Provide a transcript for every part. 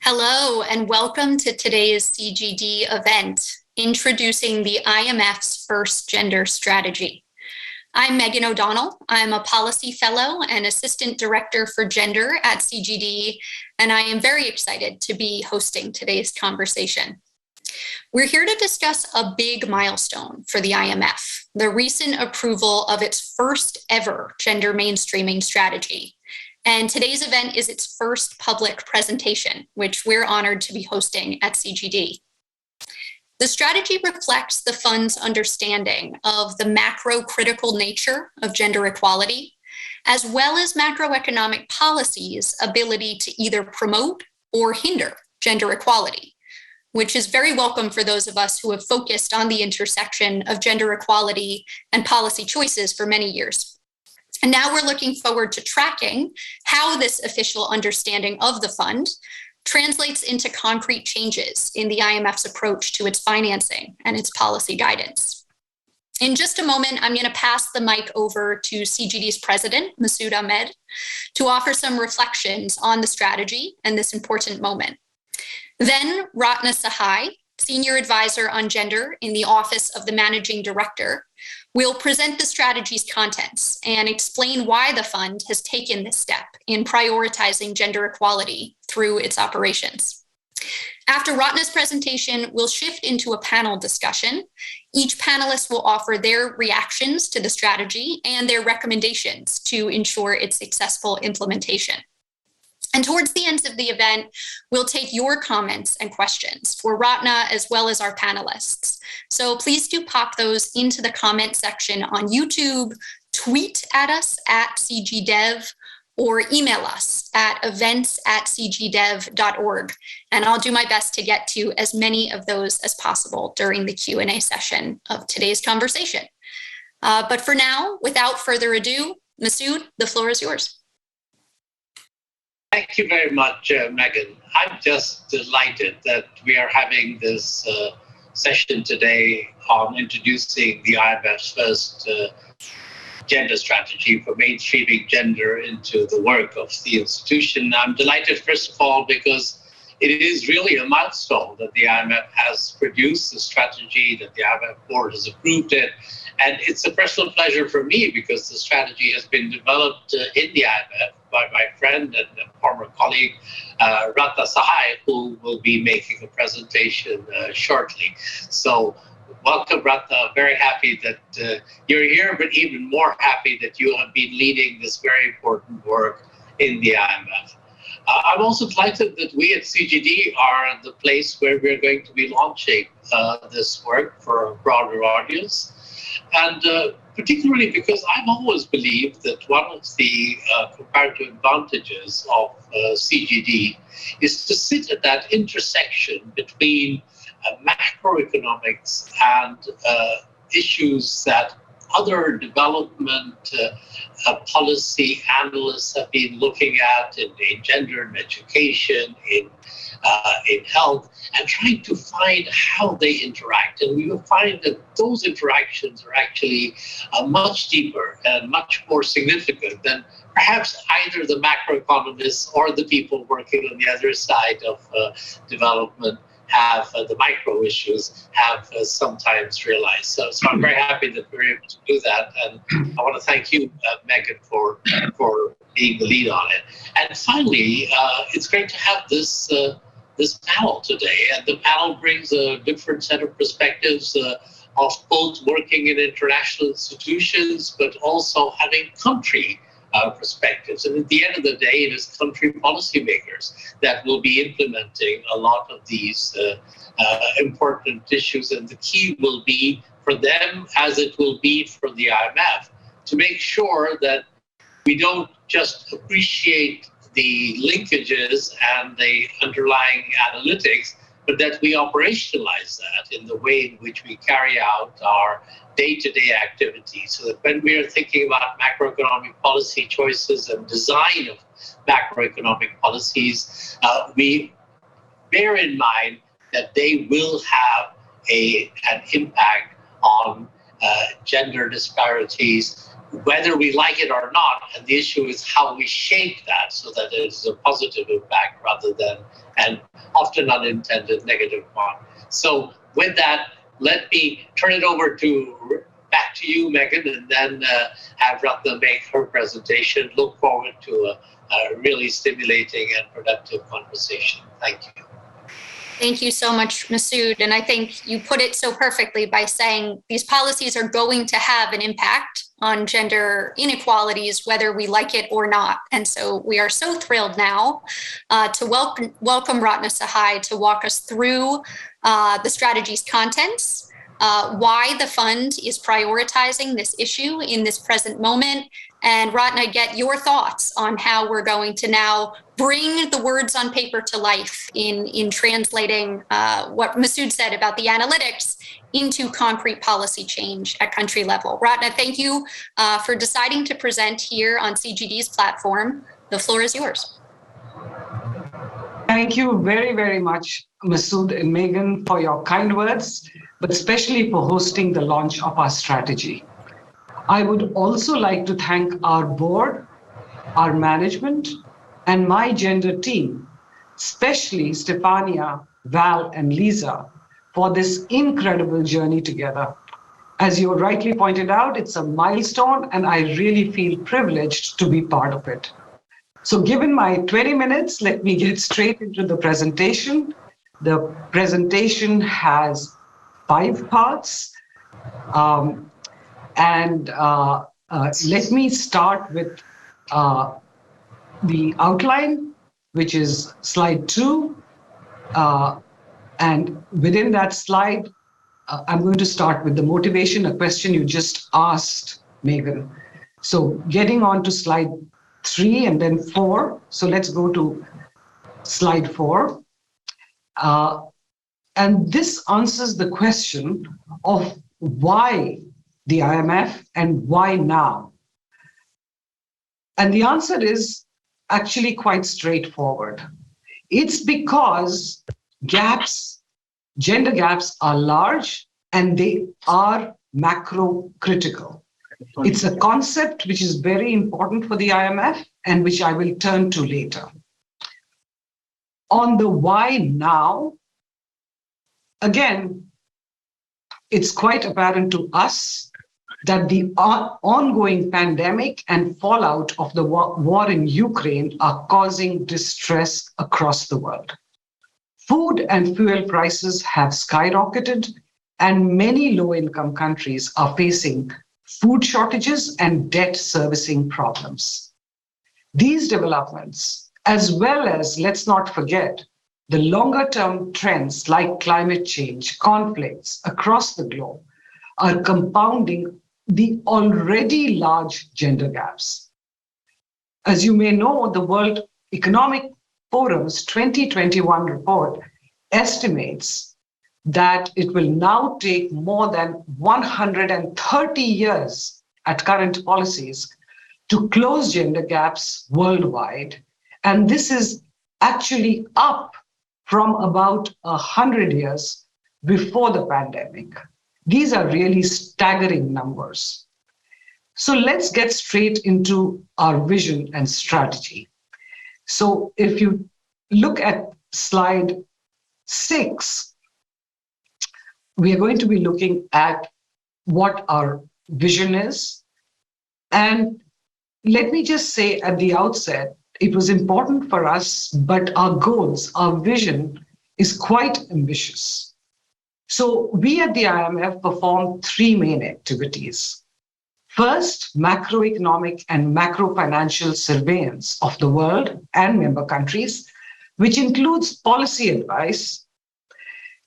Hello, and welcome to today's CGD event, introducing the IMF's first gender strategy. I'm Megan O'Donnell. I'm a policy fellow and assistant director for gender at CGD, and I am very excited to be hosting today's conversation. We're here to discuss a big milestone for the IMF, the recent approval of its first ever gender mainstreaming strategy. And today's event is its first public presentation, which we're honored to be hosting at CGD. The strategy reflects the fund's understanding of the macro-critical nature of gender equality, as well as macroeconomic policies' ability to either promote or hinder gender equality, which is very welcome for those of us who have focused on the intersection of gender equality and policy choices for many years. And now we're looking forward to tracking how this official understanding of the fund translates into concrete changes in the IMF's approach to its financing and its policy guidance. In just a moment, I'm going to pass the mic over to CGD's president, Masood Ahmed, to offer some reflections on the strategy and this important moment. Then Ratna Sahay, Senior Advisor on Gender in the Office of the Managing Director, will present the strategy's contents and explain why the fund has taken this step in prioritizing gender equality through its operations. After Ratna's presentation, we'll shift into a panel discussion. Each panelist will offer their reactions to the strategy and their recommendations to ensure its successful implementation. And towards the end of the event, we'll take your comments and questions for Ratna as well as our panelists. So please do pop those into the comment section on YouTube, tweet at us at CGDev, or email us at events@cgdev.org. And I'll do my best to get to as many of those as possible during the Q&A session of today's conversation. But for now, without further ado, Masood, the floor is yours. Thank you very much, Megan. I'm just delighted that we are having this session today on introducing the IMF's first gender strategy for mainstreaming gender into the work of the institution. I'm delighted, first of all, because it is really a milestone that the IMF has produced the strategy, that the IMF Board has approved it. And it's a personal pleasure for me because the strategy has been developed in the IMF by my friend and former colleague, Ratna Sahay, who will be making a presentation shortly. So welcome, Ratna. Very happy that you're here, but even more happy that you have been leading this very important work in the IMF. I'm also delighted that we at CGD are the place where we're going to be launching this work for a broader audience. And particularly because I've always believed that one of the comparative advantages of CGD is to sit at that intersection between macroeconomics and issues that other development policy analysts have been looking at in gender and education, in health, and trying to find how they interact. And we will find that those interactions are actually much deeper and much more significant than perhaps either the macroeconomists or the people working on the other side of development have the micro issues have sometimes realized. So I'm very happy that we're able to do that. And I want to thank you, Megan, for being the lead on it. And finally, it's great to have this panel today. And the panel brings a different set of perspectives of both working in international institutions, but also having country perspectives. And at the end of the day, it is country policymakers that will be implementing a lot of these important issues. And the key will be for them, as it will be for the IMF, to make sure that we don't just appreciate the linkages and the underlying analytics, but that we operationalize that in the way in which we carry out our day-to-day activities, so that when we are thinking about macroeconomic policy choices and design of macroeconomic policies, we bear in mind that they will have an impact on gender disparities, whether we like it or not. And the issue is how we shape that so that it is a positive impact rather than an often unintended negative one. So with that, let me turn it over back to you, Megan, and then have Ratna make her presentation. Look forward to a really stimulating and productive conversation. Thank you. Thank you so much, Masood. And I think you put it so perfectly by saying these policies are going to have an impact on gender inequalities, whether we like it or not. And so we are so thrilled now to welcome Ratna Sahay to walk us through the strategy's contents, why the fund is prioritizing this issue in this present moment. And Ratna, get your thoughts on how we're going to now bring the words on paper to life in translating what Masood said about the analytics into concrete policy change at country level. Ratna, thank you for deciding to present here on CGD's platform. The floor is yours. Thank you very, very much, Masood and Megan, for your kind words, but especially for hosting the launch of our strategy. I would also like to thank our board, our management, and my gender team, especially Stefania, Val, and Lisa, for this incredible journey together. As you rightly pointed out, it's a milestone, and I really feel privileged to be part of it. So given my 20 minutes, let me get straight into the presentation. The presentation has 5 parts. Let me start with the outline, which is slide 2. And within that slide, I'm going to start with the motivation, a question you just asked, Megan. So getting on to slide 3 and then 4. So let's go to slide 4. And this answers the question of why the IMF and why now? And the answer is actually quite straightforward. It's because gender gaps are large and they are macro critical. It's a concept which is very important for the IMF and which I will turn to later. On the why now, again, it's quite apparent to us that the ongoing pandemic and fallout of the war in Ukraine are causing distress across the world. Food and fuel prices have skyrocketed, and many low-income countries are facing food shortages and debt servicing problems. These developments, as well as, let's not forget, the longer-term trends like climate change, conflicts across the globe, are compounding the already large gender gaps. As you may know, the World Economic Forum's 2021 report estimates that it will now take more than 130 years at current policies to close gender gaps worldwide. And this is actually up from about 100 years before the pandemic. These are really staggering numbers. So let's get straight into our vision and strategy. So if you look at slide 6, we are going to be looking at what our vision is. And let me just say at the outset, it was important for us, but our goals, our vision is quite ambitious. So we at the IMF perform 3 main activities. First, macroeconomic and macro-financial surveillance of the world and member countries, which includes policy advice.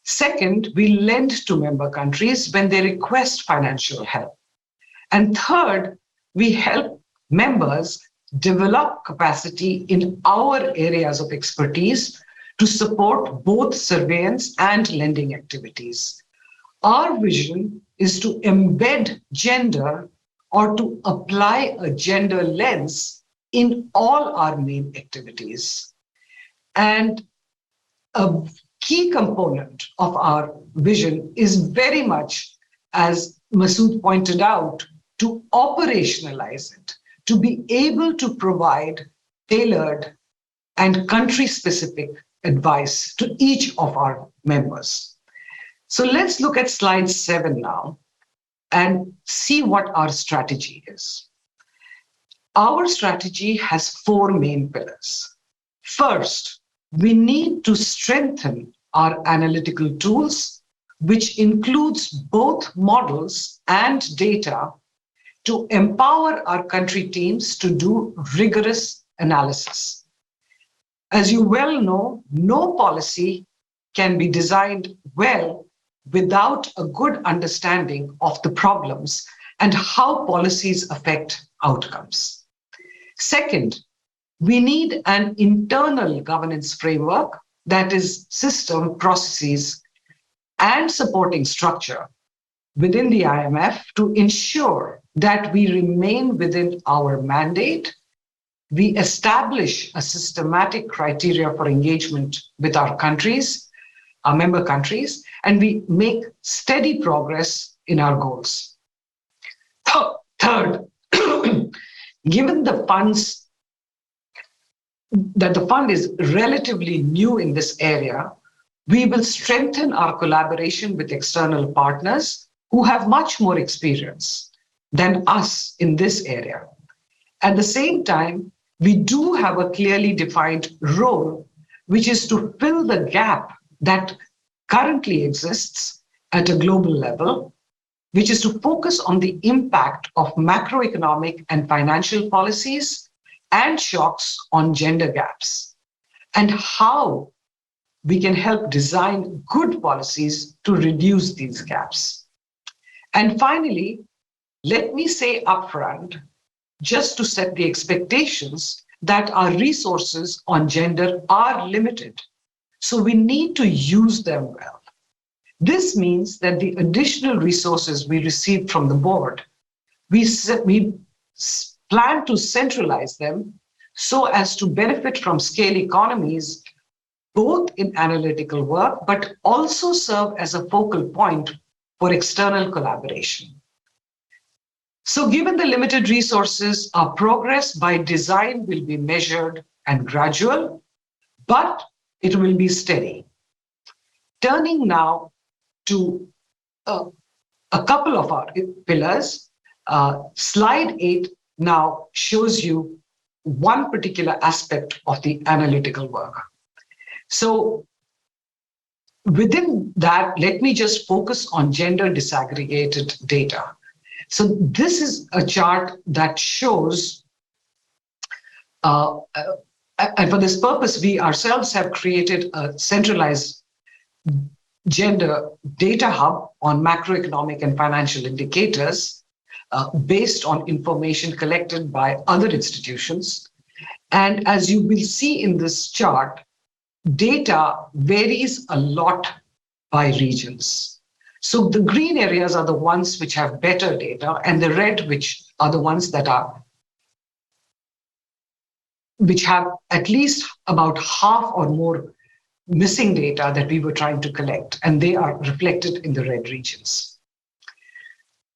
Second, we lend to member countries when they request financial help. And third, we help members develop capacity in our areas of expertise to support both surveillance and lending activities. Our vision is to embed gender or to apply a gender lens in all our main activities. And a key component of our vision is very much, as Masood pointed out, to operationalize it, to be able to provide tailored and country-specific advice to each of our members. So let's look at slide 7 now and see what our strategy is. Our strategy has 4 main pillars. First, we need to strengthen our analytical tools, which includes both models and data, to empower our country teams to do rigorous analysis. As you well know, no policy can be designed well without a good understanding of the problems and how policies affect outcomes. Second, we need an internal governance framework, that is system, processes, and supporting structure within the IMF to ensure that we remain within our mandate. We establish a systematic criteria for engagement with our countries, our member countries, and we make steady progress in our goals. Third, given the funds, that the fund is relatively new in this area, we will strengthen our collaboration with external partners who have much more experience than us in this area. At the same time, we do have a clearly defined role, which is to fill the gap that currently exists at a global level, which is to focus on the impact of macroeconomic and financial policies and shocks on gender gaps, and how we can help design good policies to reduce these gaps. And finally, let me say upfront, just to set the expectations, that our resources on gender are limited. So we need to use them well. This means that the additional resources we receive from the board, we plan to centralize them so as to benefit from scale economies, both in analytical work, but also serve as a focal point for external collaboration. So given the limited resources, our progress by design will be measured and gradual, but it will be steady. Turning now to a couple of our pillars, slide 8 now shows you one particular aspect of the analytical work. So within that, let me just focus on gender disaggregated data. So this is a chart that shows, and for this purpose, we ourselves have created a centralized gender data hub on macroeconomic and financial indicators based on information collected by other institutions. And as you will see in this chart, data varies a lot by regions. So the green areas are the ones which have better data, and the red, which are the ones that which have at least about half or more missing data that we were trying to collect, and they are reflected in the red regions.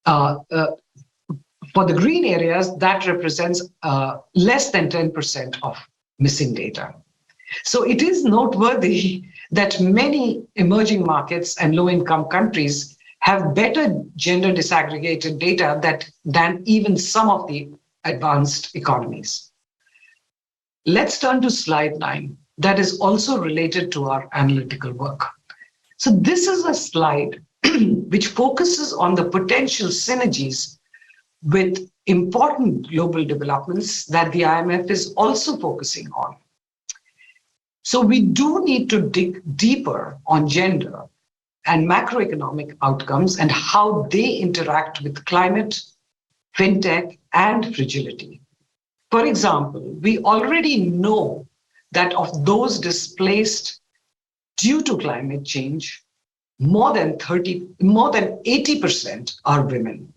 For the green areas, that represents less than 10% of missing data. So it is noteworthy that many emerging markets and low-income countries have better gender disaggregated data than even some of the advanced economies. Let's turn to slide 9. That is also related to our analytical work. So this is a slide which focuses on the potential synergies with important global developments that the IMF is also focusing on. So we do need to dig deeper on gender and macroeconomic outcomes and how they interact with climate, fintech, and fragility. For example, we already know that of those displaced due to climate change, more than 80% are women.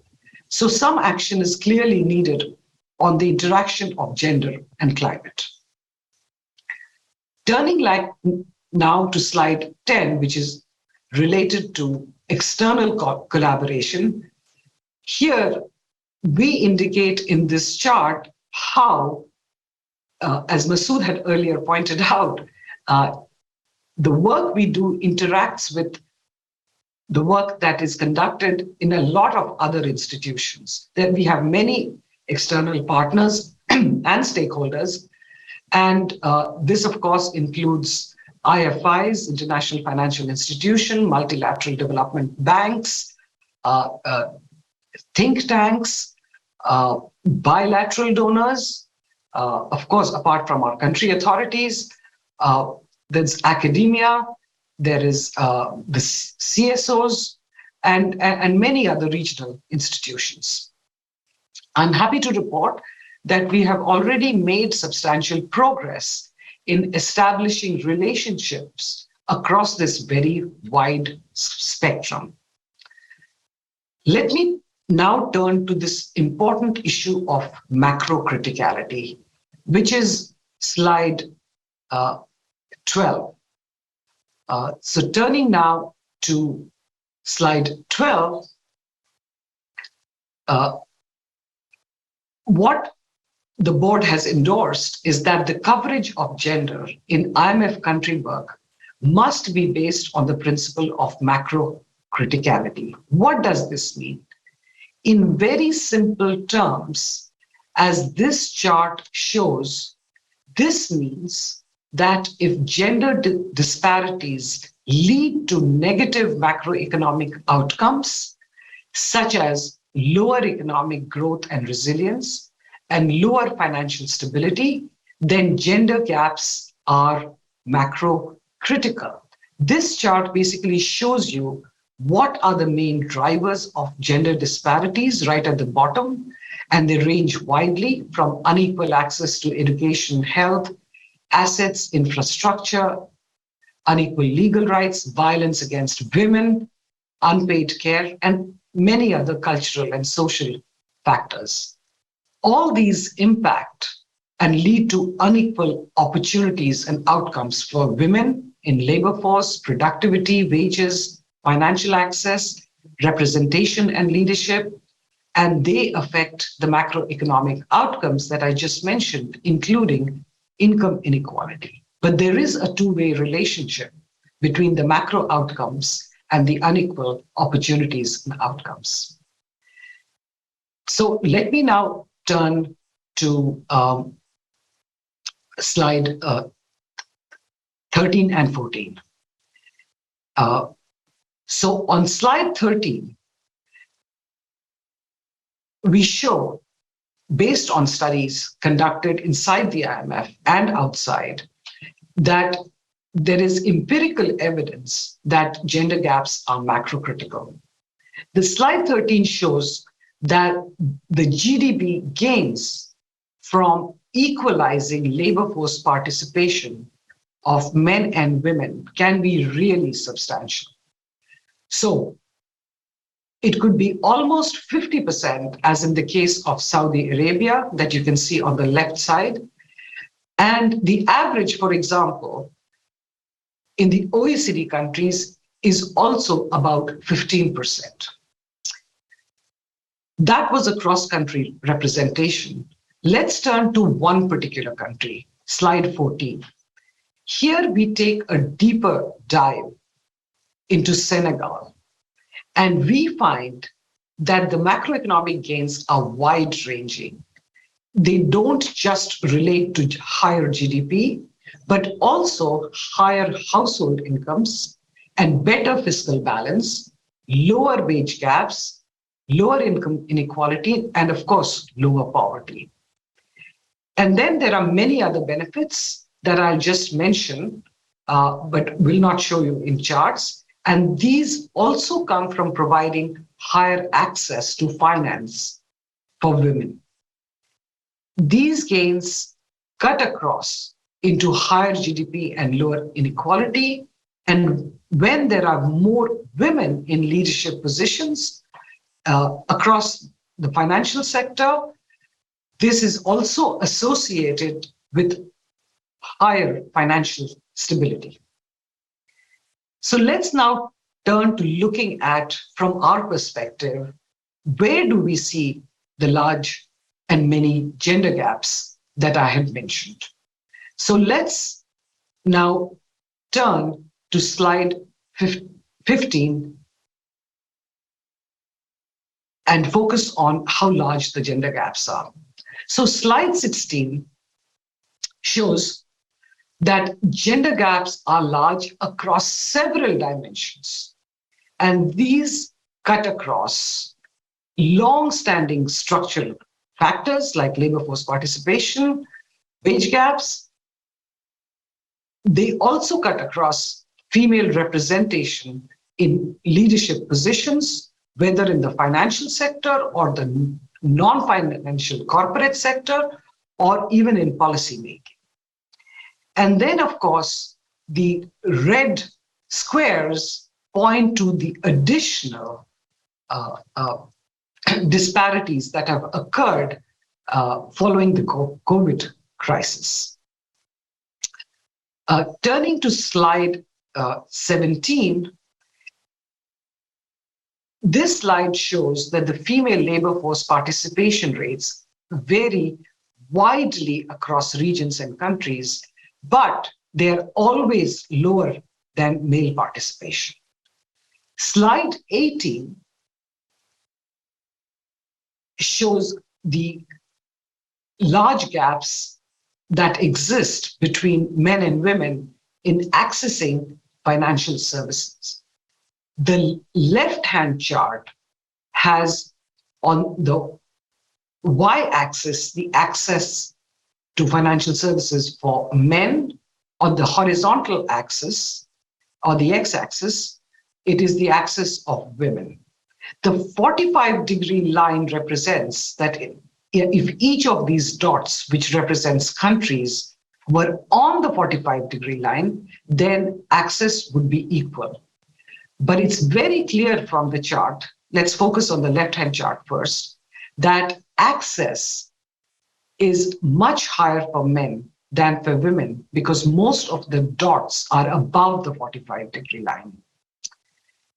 So some action is clearly needed on the interaction of gender and climate. Turning now to slide 10, which is related to external collaboration. Here, we indicate in this chart how, as Masood had earlier pointed out, the work we do interacts with the work that is conducted in a lot of other institutions. That we have many external partners and stakeholders. And this, of course, includes IFIs, International Financial Institution, multilateral development banks, think tanks, bilateral donors, of course, apart from our country authorities, there's academia, there is the CSOs, and many other regional institutions. I'm happy to report that we have already made substantial progress in establishing relationships across this very wide spectrum. Let me now turn to this important issue of macro criticality, which is slide 12. So turning now to slide 12, what the board has endorsed is that the coverage of gender in IMF country work must be based on the principle of macro criticality. What does this mean? In very simple terms, as this chart shows, this means that if gender disparities lead to negative macroeconomic outcomes, such as lower economic growth and resilience, and lower financial stability, then gender gaps are macro critical. This chart basically shows you what are the main drivers of gender disparities right at the bottom, and they range widely from unequal access to education, health, assets, infrastructure, unequal legal rights, violence against women, unpaid care, and many other cultural and social factors. All these impact and lead to unequal opportunities and outcomes for women in labor force, productivity, wages, financial access, representation, and leadership, and they affect the macroeconomic outcomes that I just mentioned, including income inequality. But there is a two-way relationship between the macro outcomes and the unequal opportunities and outcomes. So let me now turn to slide 13 and 14. So on slide 13, we show, based on studies conducted inside the IMF and outside, that there is empirical evidence that gender gaps are macrocritical. The slide 13 shows that the GDP gains from equalizing labor force participation of men and women can be really substantial. So it could be almost 50%, as in the case of Saudi Arabia, that you can see on the left side. And the average, for example, in the OECD countries is also about 15%. That was a cross-country representation. Let's turn to one particular country, slide 14. Here we take a deeper dive into Senegal, and we find that the macroeconomic gains are wide-ranging. They don't just relate to higher GDP, but also higher household incomes and better fiscal balance, lower wage gaps, lower income inequality, and of course, lower poverty. And then there are many other benefits that I'll just mention, but will not show you in charts. And these also come from providing higher access to finance for women. These gains cut across into higher GDP and lower inequality. And when there are more women in leadership positions across the financial sector, this is also associated with higher financial stability. So let's now turn to looking at, from our perspective, where do we see the large and many gender gaps that I had mentioned. So let's now turn to slide 15 and focus on how large the gender gaps are. So slide 16 shows that gender gaps are large across several dimensions. And these cut across long-standing structural factors like labor force participation, wage gaps. They also cut across female representation in leadership positions, whether in the financial sector or the non-financial corporate sector, or even in policy making. And then, of course, the red squares point to the additional disparities that have occurred following the COVID crisis. Turning to slide 17, this slide shows that the female labor force participation rates vary widely across regions and countries, but they're always lower than male participation. Slide 18 shows the large gaps that exist between men and women in accessing financial services. The left-hand chart has on the y-axis the access to financial services for men. On the horizontal axis, or the x-axis, it is the axis of women. The 45-degree line represents that if each of these dots, which represents countries, were on the 45-degree line, then access would be equal. But it's very clear from the chart, let's focus on the left-hand chart first, that access is much higher for men than for women because most of the dots are above the 45-degree line.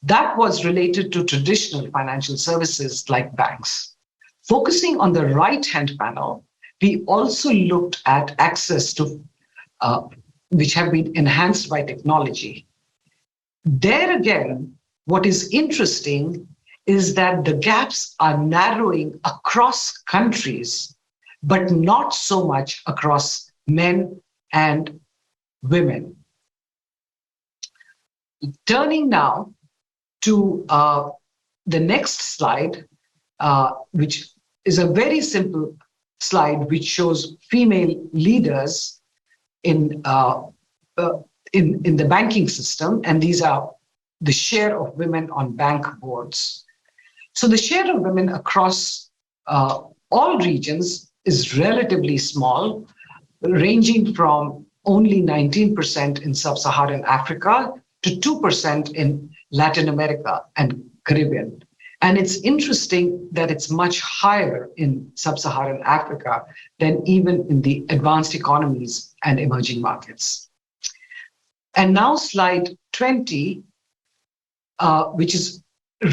That was related to traditional financial services like banks. Focusing on the right-hand panel, we also looked at access to which have been enhanced by technology. There again, what is interesting is that the gaps are narrowing across countries, but not so much across men and women. Turning now to the next slide, which is a very simple slide which shows female leaders in the banking system, and these are the share of women on bank boards. So the share of women across all regions is relatively small, ranging from only 19% in sub-Saharan Africa to 2% in Latin America and Caribbean. And it's interesting that it's much higher in sub-Saharan Africa than even in the advanced economies and emerging markets. And now slide 20, which is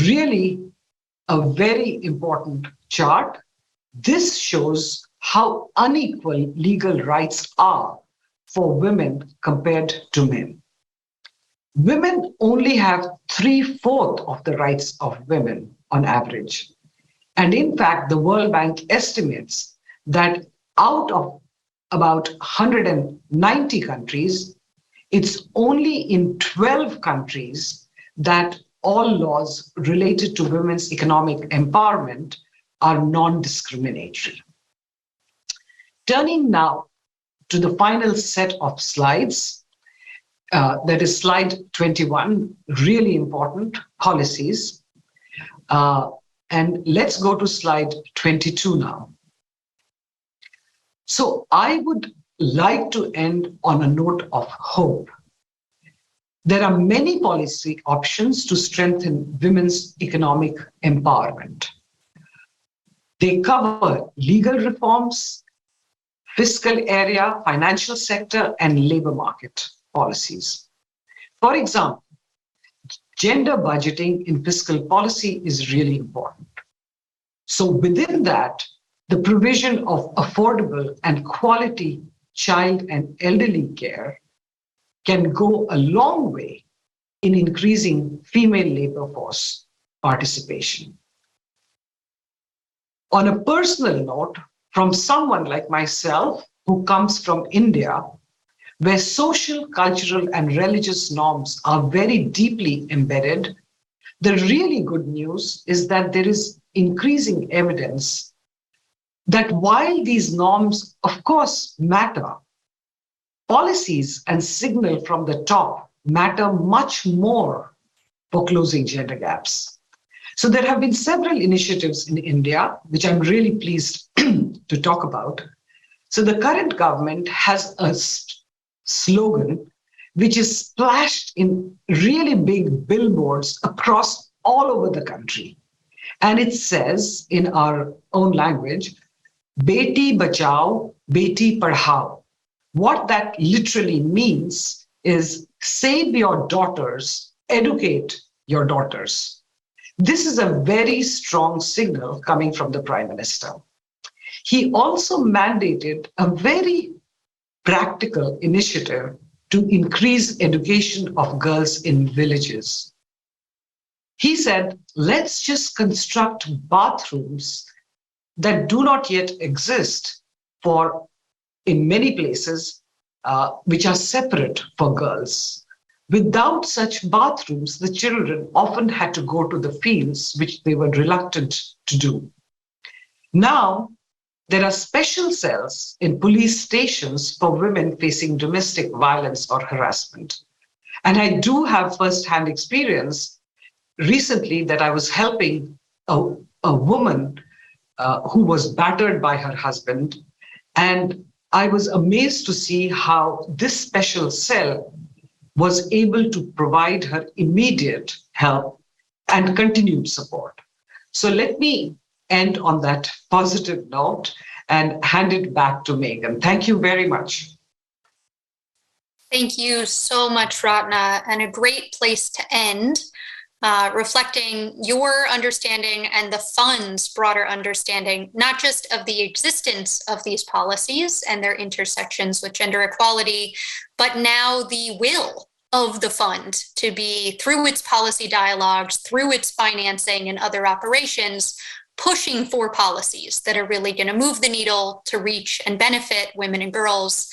really a very important chart. This shows how unequal legal rights are for women compared to men. Women only have 3/4 of the rights of women on average. And in fact, the World Bank estimates that out of about 190 countries, it's only in 12 countries that all laws related to women's economic empowerment are non-discriminatory. Turning now to the final set of slides, that is slide 21, really important, policies. And let's go to slide 22 now. So I would like to end on a note of hope. There are many policy options to strengthen women's economic empowerment. They cover legal reforms, fiscal area, financial sector, and labor market policies. For example, gender budgeting in fiscal policy is really important. So within that, the provision of affordable and quality child and elderly care can go a long way in increasing female labor force participation. On a personal note, from someone like myself who comes from India, where social, cultural, and religious norms are very deeply embedded, the really good news is that there is increasing evidence that while these norms, of course, matter, policies and signal from the top matter much more for closing gender gaps. So there have been several initiatives in India, which I'm really pleased to talk about. So the current government has a slogan which is splashed in really big billboards across all over the country. And it says in our own language, Beti Bachao, Beti Padhao. What that literally means is save your daughters, educate your daughters. This is a very strong signal coming from the Prime Minister. He also mandated a very practical initiative to increase education of girls in villages. He said, let's just construct bathrooms that do not yet exist in many places, which are separate for girls. Without such bathrooms, the children often had to go to the fields, which they were reluctant to do. Now, there are special cells in police stations for women facing domestic violence or harassment. And I do have firsthand experience recently that I was helping a woman who was battered by her husband. And I was amazed to see how this special cell was able to provide her immediate help and continued support. So let me end on that positive note and hand it back to Megan. Thank you very much. Thank you so much, Ratna, and a great place to end, reflecting your understanding and the fund's broader understanding, not just of the existence of these policies and their intersections with gender equality, but now the will of the fund to be, through its policy dialogues, through its financing and other operations, pushing for policies that are really going to move the needle to reach and benefit women and girls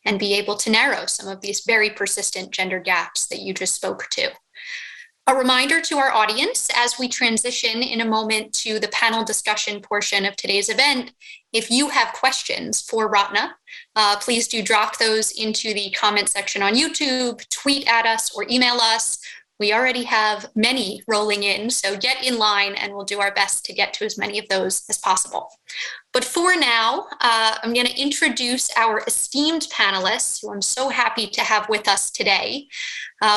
and be able to narrow some of these very persistent gender gaps that you just spoke to. A reminder to our audience as we transition in a moment to the panel discussion portion of today's event, if you have questions for Ratna, please do drop those into the comment section on YouTube, tweet at us, or email us. We already have many rolling in, so get in line and we'll do our best to get to as many of those as possible. But for now, I'm going to introduce our esteemed panelists, who I'm so happy to have with us today.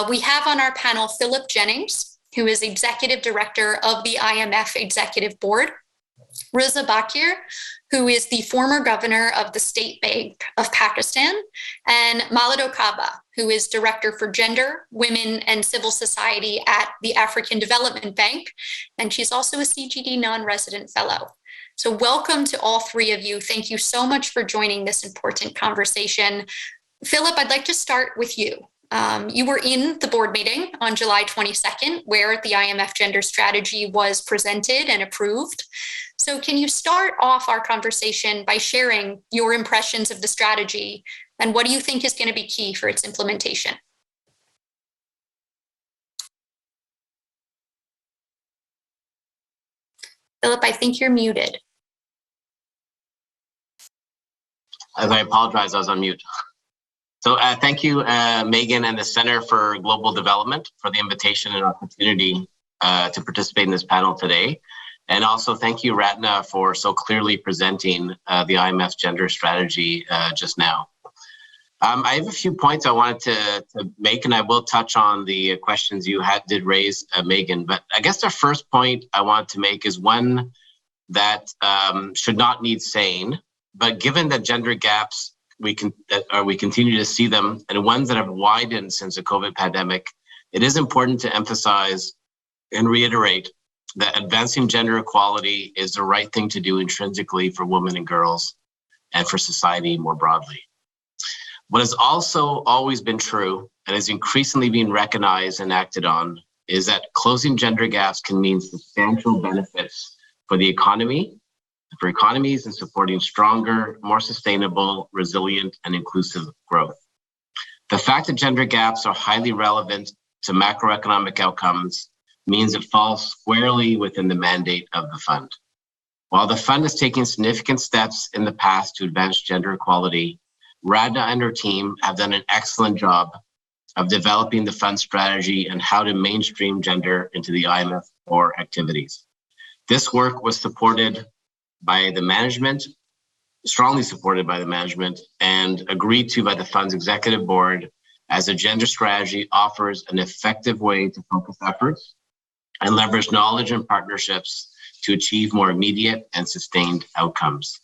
We have on our panel Philip Jennings, who is Executive Director of the IMF Executive Board, Riza Bakir, who is the former governor of the State Bank of Pakistan, and Malado Kaba, who is Director for Gender, Women, and Civil Society at the African Development Bank, and she's also a CGD non-resident fellow. So welcome to all three of you. Thank you so much for joining this important conversation. Philip, I'd like to start with you. You were in the board meeting on July 22nd, where the IMF gender strategy was presented and approved. So can you start off our conversation by sharing your impressions of the strategy and what do you think is going to be key for its implementation? Philip, I think you're muted. I apologize, I was on mute. So thank you, Megan and the Center for Global Development for the invitation and opportunity to participate in this panel today. And also thank you, Ratna, for so clearly presenting the IMF gender strategy just now. I have a few points I wanted to make, and I will touch on the questions you did raise, Megan. But I guess the first point I want to make is one that should not need saying, but given that gender gaps, we continue to see them, and ones that have widened since the COVID pandemic, it is important to emphasize and reiterate that advancing gender equality is the right thing to do intrinsically for women and girls and for society more broadly. What has also always been true and is increasingly being recognized and acted on is that closing gender gaps can mean substantial benefits for the economy, for economies, and supporting stronger, more sustainable, resilient, and inclusive growth. The fact that gender gaps are highly relevant to macroeconomic outcomes means it falls squarely within the mandate of the fund. While the fund is taking significant steps in the past to advance gender equality, Ratna and her team have done an excellent job of developing the fund strategy and how to mainstream gender into the IMF Board activities. This work was supported by the management, strongly supported by the management, and agreed to by the fund's executive board, as a gender strategy offers an effective way to focus efforts and leverage knowledge and partnerships to achieve more immediate and sustained outcomes.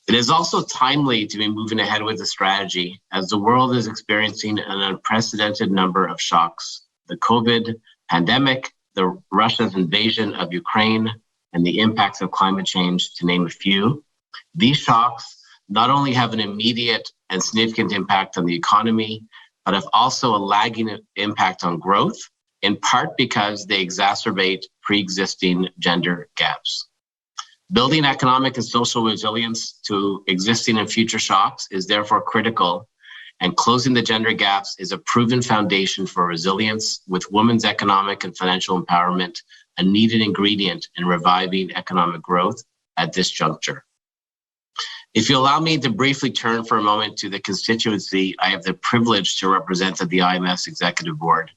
It is also timely to be moving ahead with the strategy as the world is experiencing an unprecedented number of shocks: the COVID pandemic, the Russia's invasion of Ukraine, and the impacts of climate change, to name a few. These shocks not only have an immediate and significant impact on the economy, but have also a lagging impact on growth, in part because they exacerbate pre-existing gender gaps. Building economic and social resilience to existing and future shocks is therefore critical, and closing the gender gaps is a proven foundation for resilience, with women's economic and financial empowerment a needed ingredient in reviving economic growth at this juncture. If you allow me to briefly turn for a moment to the constituency I have the privilege to represent at the IMF's Executive Board,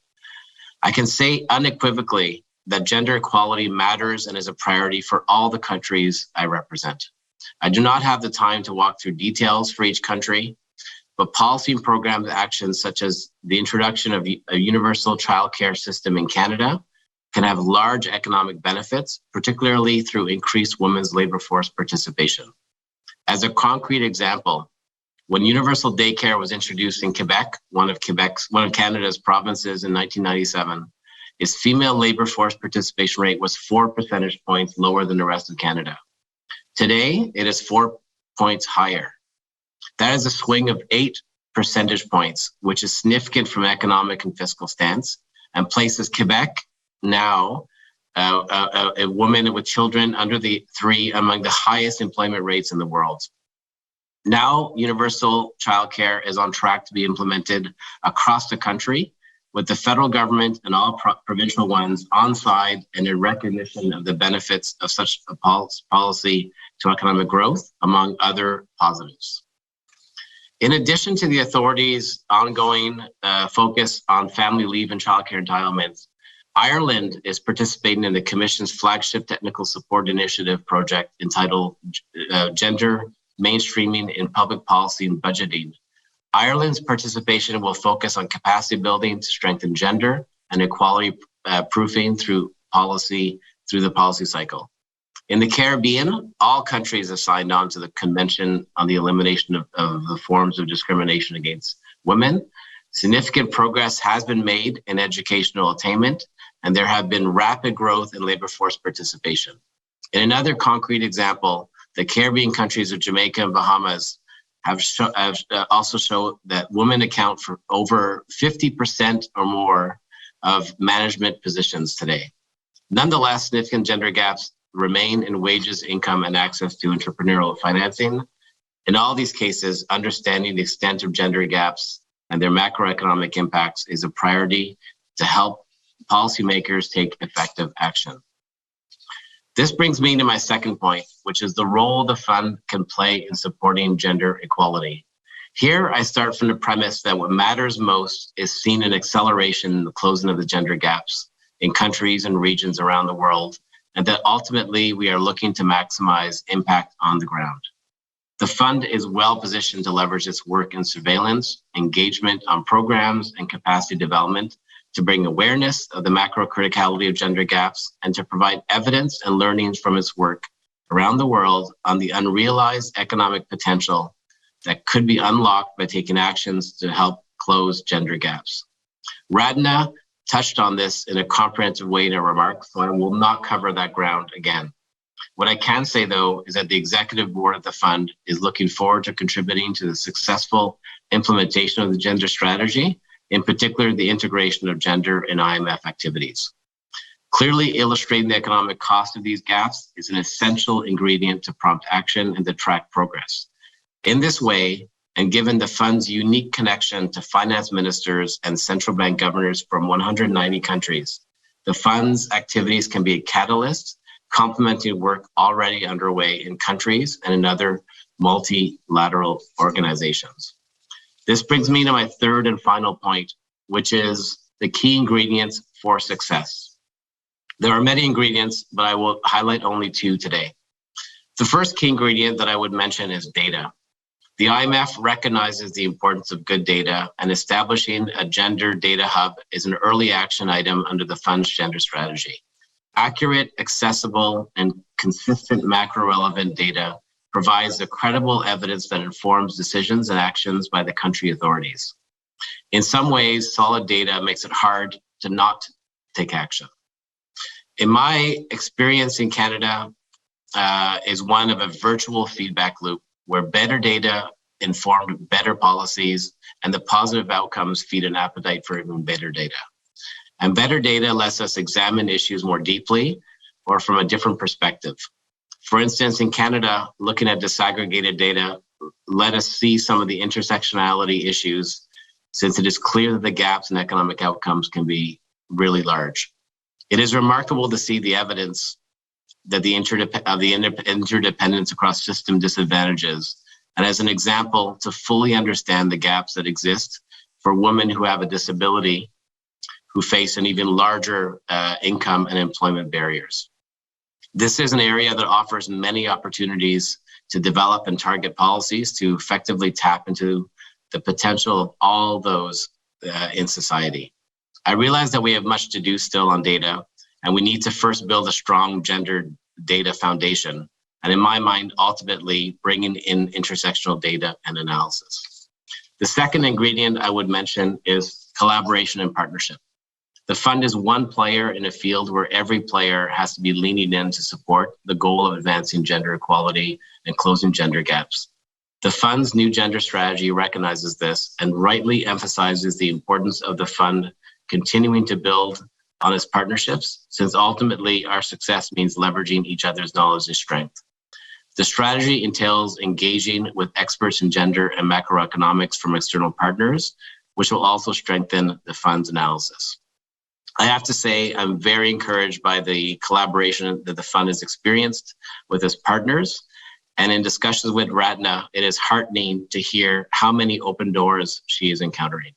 I can say unequivocally that gender equality matters and is a priority for all the countries I represent. I do not have the time to walk through details for each country, but policy and program actions such as the introduction of a universal childcare system in Canada can have large economic benefits, particularly through increased women's labor force participation. As a concrete example, when universal daycare was introduced in Quebec, one of Canada's provinces in 1997, its female labor force participation rate was 4 percentage points lower than the rest of Canada. Today, it is 4 points higher. That is a swing of 8 percentage points, which is significant from an economic and fiscal stance, and places Quebec now, a woman with children under the 3 among the highest employment rates in the world. Now, universal childcare is on track to be implemented across the country, with the federal government and all provincial ones on side and in recognition of the benefits of such a policy to economic growth, among other positives. In addition to the authorities' ongoing focus on family leave and childcare entitlements, Ireland is participating in the Commission's flagship technical support initiative project entitled Gender Mainstreaming in Public Policy and Budgeting. Ireland's participation will focus on capacity building to strengthen gender and equality proofing through the policy cycle. In the Caribbean, all countries have signed on to the Convention on the Elimination of the Forms of Discrimination Against Women. Significant progress has been made in educational attainment, and there have been rapid growth in labor force participation. In another concrete example, the Caribbean countries of Jamaica and Bahamas have also shown that women account for over 50% or more of management positions today. Nonetheless, significant gender gaps remain in wages, income, and access to entrepreneurial financing. In all these cases, understanding the extent of gender gaps and their macroeconomic impacts is a priority to help policymakers take effective action. This brings me to my second point, which is the role the fund can play in supporting gender equality. Here, I start from the premise that what matters most is seeing an acceleration in the closing of the gender gaps in countries and regions around the world, and that ultimately we are looking to maximize impact on the ground. The fund is well positioned to leverage its work in surveillance, engagement on programs, and capacity development to bring awareness of the macro criticality of gender gaps and to provide evidence and learnings from its work around the world on the unrealized economic potential that could be unlocked by taking actions to help close gender gaps. Ratna touched on this in a comprehensive way in her remarks, so I will not cover that ground again. What I can say, though, is that the executive board of the fund is looking forward to contributing to the successful implementation of the gender strategy, in particular, the integration of gender in IMF activities. Clearly illustrating the economic cost of these gaps is an essential ingredient to prompt action and to track progress. In this way, and given the fund's unique connection to finance ministers and central bank governors from 190 countries, the fund's activities can be a catalyst, complementing work already underway in countries and in other multilateral organizations. This brings me to my third and final point, which is the key ingredients for success. There are many ingredients, but I will highlight only two today. The first key ingredient that I would mention is data. The IMF recognizes the importance of good data, and establishing a gender data hub is an early action item under the fund's gender strategy. Accurate, accessible, and consistent macro-relevant data provides the credible evidence that informs decisions and actions by the country authorities. In some ways, solid data makes it hard to not take action. In my experience in Canada, is one of a virtual feedback loop where better data informed better policies, and the positive outcomes feed an appetite for even better data. And better data lets us examine issues more deeply or from a different perspective. For instance, in Canada, looking at disaggregated data let us see some of the intersectionality issues, since it is clear that the gaps in economic outcomes can be really large. It is remarkable to see the evidence that the interdependence across system disadvantages, and as an example, to fully understand the gaps that exist for women who have a disability who face an even larger income and employment barriers. This is an area that offers many opportunities to develop and target policies to effectively tap into the potential of all those in society. I realize that we have much to do still on data, and we need to first build a strong gender data foundation, and in my mind, ultimately bringing in intersectional data and analysis. The second ingredient I would mention is collaboration and partnership. The fund is one player in a field where every player has to be leaning in to support the goal of advancing gender equality and closing gender gaps. The fund's new gender strategy recognizes this and rightly emphasizes the importance of the fund continuing to build on its partnerships, since ultimately our success means leveraging each other's knowledge and strength. The strategy entails engaging with experts in gender and macroeconomics from external partners, which will also strengthen the fund's analysis. I have to say, I'm very encouraged by the collaboration that the fund has experienced with its partners. And in discussions with Ratna, it is heartening to hear how many open doors she is encountering.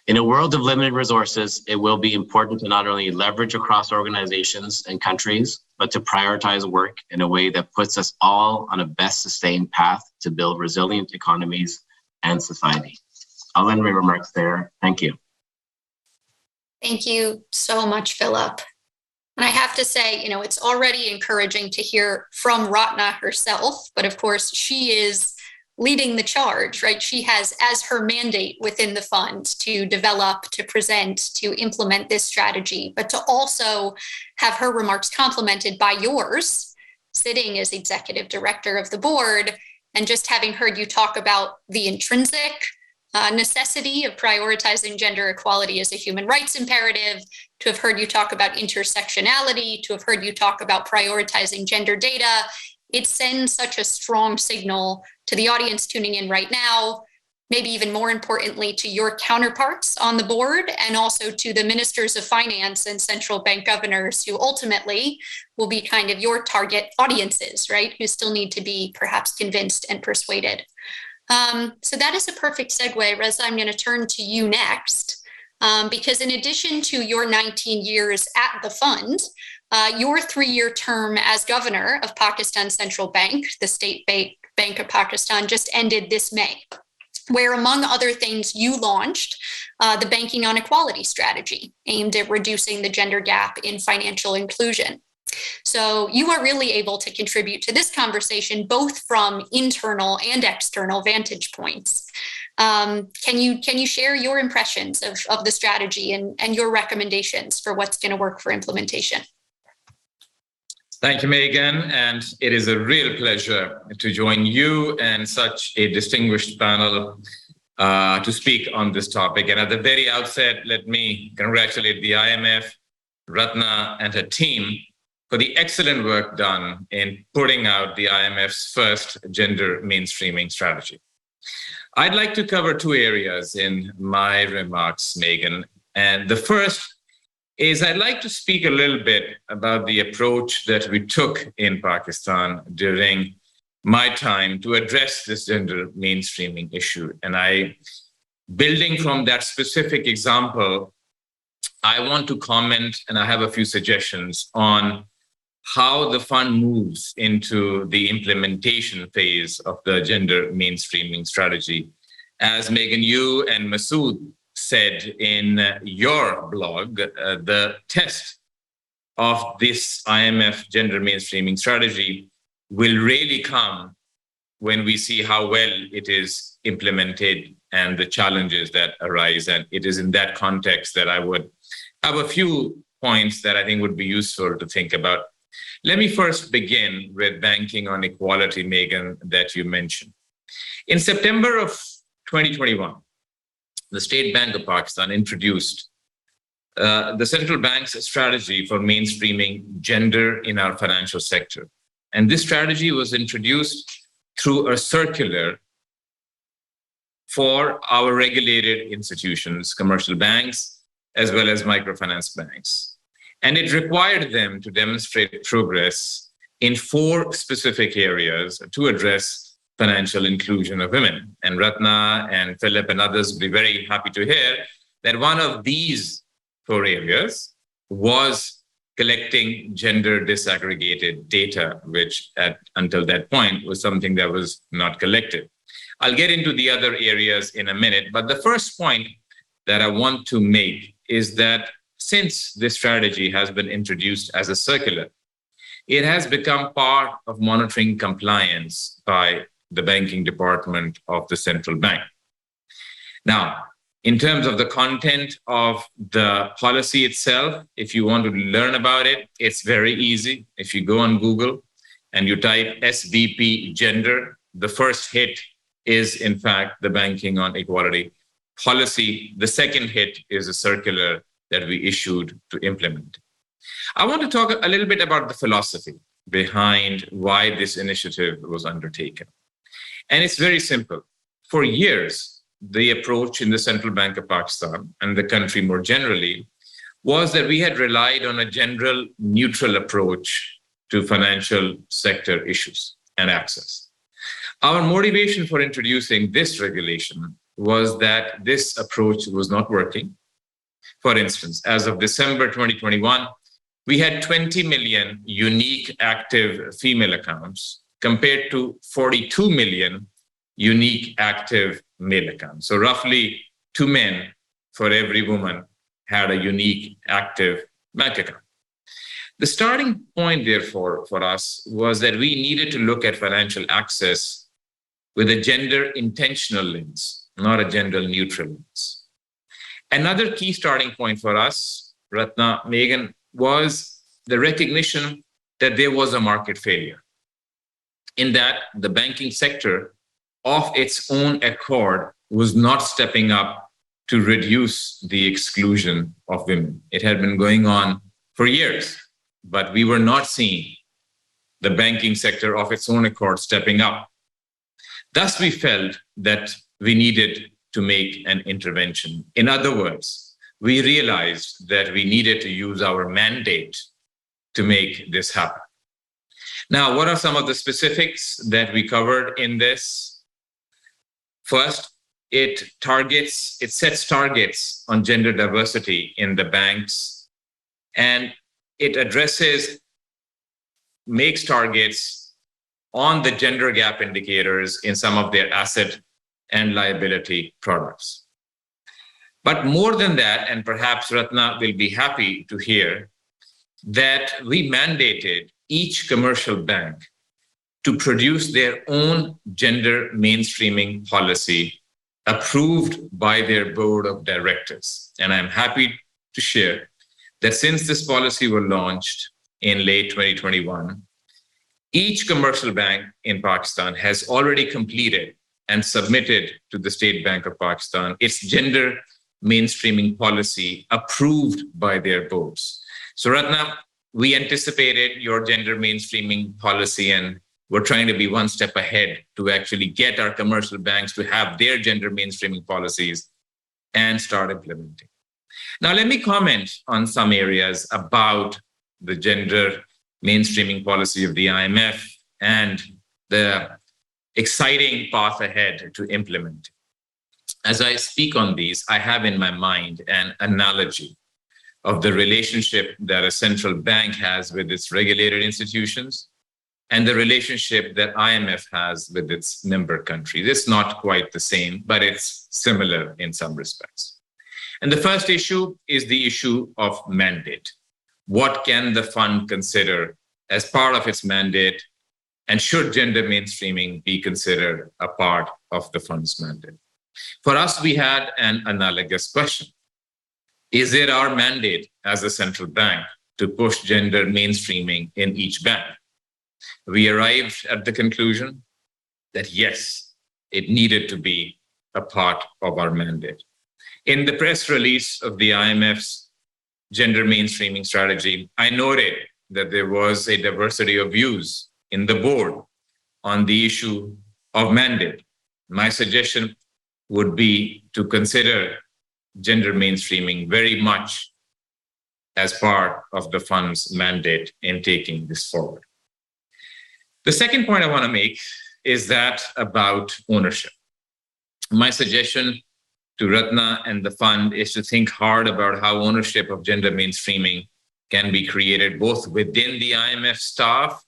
In a world of limited resources, it will be important to not only leverage across organizations and countries, but to prioritize work in a way that puts us all on a best sustained path to build resilient economies and society. I'll end my remarks there. Thank you. Thank you so much, Philip. And I have to say, it's already encouraging to hear from Ratna herself, but of course she is leading the charge, right? She has as her mandate within the fund to develop, to present, to implement this strategy, but to also have her remarks complemented by yours, sitting as executive director of the board, and just having heard you talk about the intrinsic necessity of prioritizing gender equality as a human rights imperative, to have heard you talk about intersectionality, to have heard you talk about prioritizing gender data. It sends such a strong signal to the audience tuning in right now, maybe even more importantly to your counterparts on the board, and also to the ministers of finance and central bank governors who ultimately will be kind of your target audiences, right? Who still need to be perhaps convinced and persuaded. So that is a perfect segue. Reza, I'm going to turn to you next, because in addition to your 19 years at the fund, your 3-year term as governor of Pakistan Central Bank, the state bank of Pakistan, just ended this May, where among other things, you launched the Banking on Equality strategy aimed at reducing the gender gap in financial inclusion. So you are really able to contribute to this conversation, both from internal and external vantage points. Can you share your impressions of the strategy and your recommendations for what's going to work for implementation? Thank you, Megan, and it is a real pleasure to join you and such a distinguished panel to speak on this topic. And at the very outset, let me congratulate the IMF, Ratna, and her team for the excellent work done in putting out the IMF's first gender mainstreaming strategy. I'd like to cover two areas in my remarks, Megan. And the first is I'd like to speak a little bit about the approach that we took in Pakistan during my time to address this gender mainstreaming issue. And building from that specific example, I want to comment, and I have a few suggestions on how the fund moves into the implementation phase of the gender mainstreaming strategy. As Megan, you and Masood said in your blog, the test of this IMF gender mainstreaming strategy will really come when we see how well it is implemented and the challenges that arise. And it is in that context that I would have a few points that I think would be useful to think about. Let me first begin with banking on equality, Megan, that you mentioned. In September of 2021, the State Bank of Pakistan introduced the central bank's strategy for mainstreaming gender in our financial sector. And this strategy was introduced through a circular for our regulated institutions, commercial banks, as well as microfinance banks. And it required them to demonstrate progress in 4 specific areas to address financial inclusion of women. And Ratna and Philip and others will be very happy to hear that one of these 4 areas was collecting gender disaggregated data, which until that point was something that was not collected. I'll get into the other areas in a minute, but the first point that I want to make is that since this strategy has been introduced as a circular, it has become part of monitoring compliance by the banking department of the central bank. Now, in terms of the content of the policy itself, if you want to learn about it, it's very easy. If you go on Google and you type SBP gender, the first hit is in fact the banking on equality policy. The second hit is a circular that we issued to implement. I want to talk a little bit about the philosophy behind why this initiative was undertaken. And it's very simple. For years, the approach in the Central Bank of Pakistan and the country more generally was that we had relied on a general neutral approach to financial sector issues and access. Our motivation for introducing this regulation was that this approach was not working. For instance, as of December 2021, we had 20 million unique active female accounts compared to 42 million unique active male accounts. So roughly 2 men for every woman had a unique active bank account. The starting point, therefore, for us was that we needed to look at financial access with a gender intentional lens, not a gender neutral lens. Another key starting point for us, Ratna, Megan, was the recognition that there was a market failure in that the banking sector of its own accord was not stepping up to reduce the exclusion of women. It had been going on for years, but we were not seeing the banking sector of its own accord stepping up. Thus, we felt that we needed to make an intervention. In other words, we realized that we needed to use our mandate to make this happen. Now, what are some of the specifics that we covered in this? First, it sets targets on gender diversity in the banks, and it makes targets on the gender gap indicators in some of their asset and liability products. But more than that, and perhaps Ratna will be happy to hear, that we mandated each commercial bank to produce their own gender mainstreaming policy approved by their board of directors. And I'm happy to share that since this policy was launched in late 2021, each commercial bank in Pakistan has already completed and submitted to the State Bank of Pakistan its gender mainstreaming policy approved by their boards. So Ratna, we anticipated your gender mainstreaming policy, and we're trying to be one step ahead to actually get our commercial banks to have their gender mainstreaming policies and start implementing. Now, let me comment on some areas about the gender mainstreaming policy of the IMF and the exciting path ahead to implement. As I speak on these, I have in my mind an analogy of the relationship that a central bank has with its regulated institutions and the relationship that IMF has with its member countries. It's not quite the same, but it's similar in some respects. And the first issue is the issue of mandate. What can the fund consider as part of its mandate, and should gender mainstreaming be considered a part of the fund's mandate? For us, we had an analogous question. Is it our mandate as a central bank to push gender mainstreaming in each bank? We arrived at the conclusion that yes, it needed to be a part of our mandate. In the press release of the IMF's gender mainstreaming strategy, I noted that there was a diversity of views in the board on the issue of mandate. My suggestion would be to consider gender mainstreaming very much as part of the fund's mandate in taking this forward. The second point I want to make is that about ownership. My suggestion to Ratna and the fund is to think hard about how ownership of gender mainstreaming can be created both within the IMF staff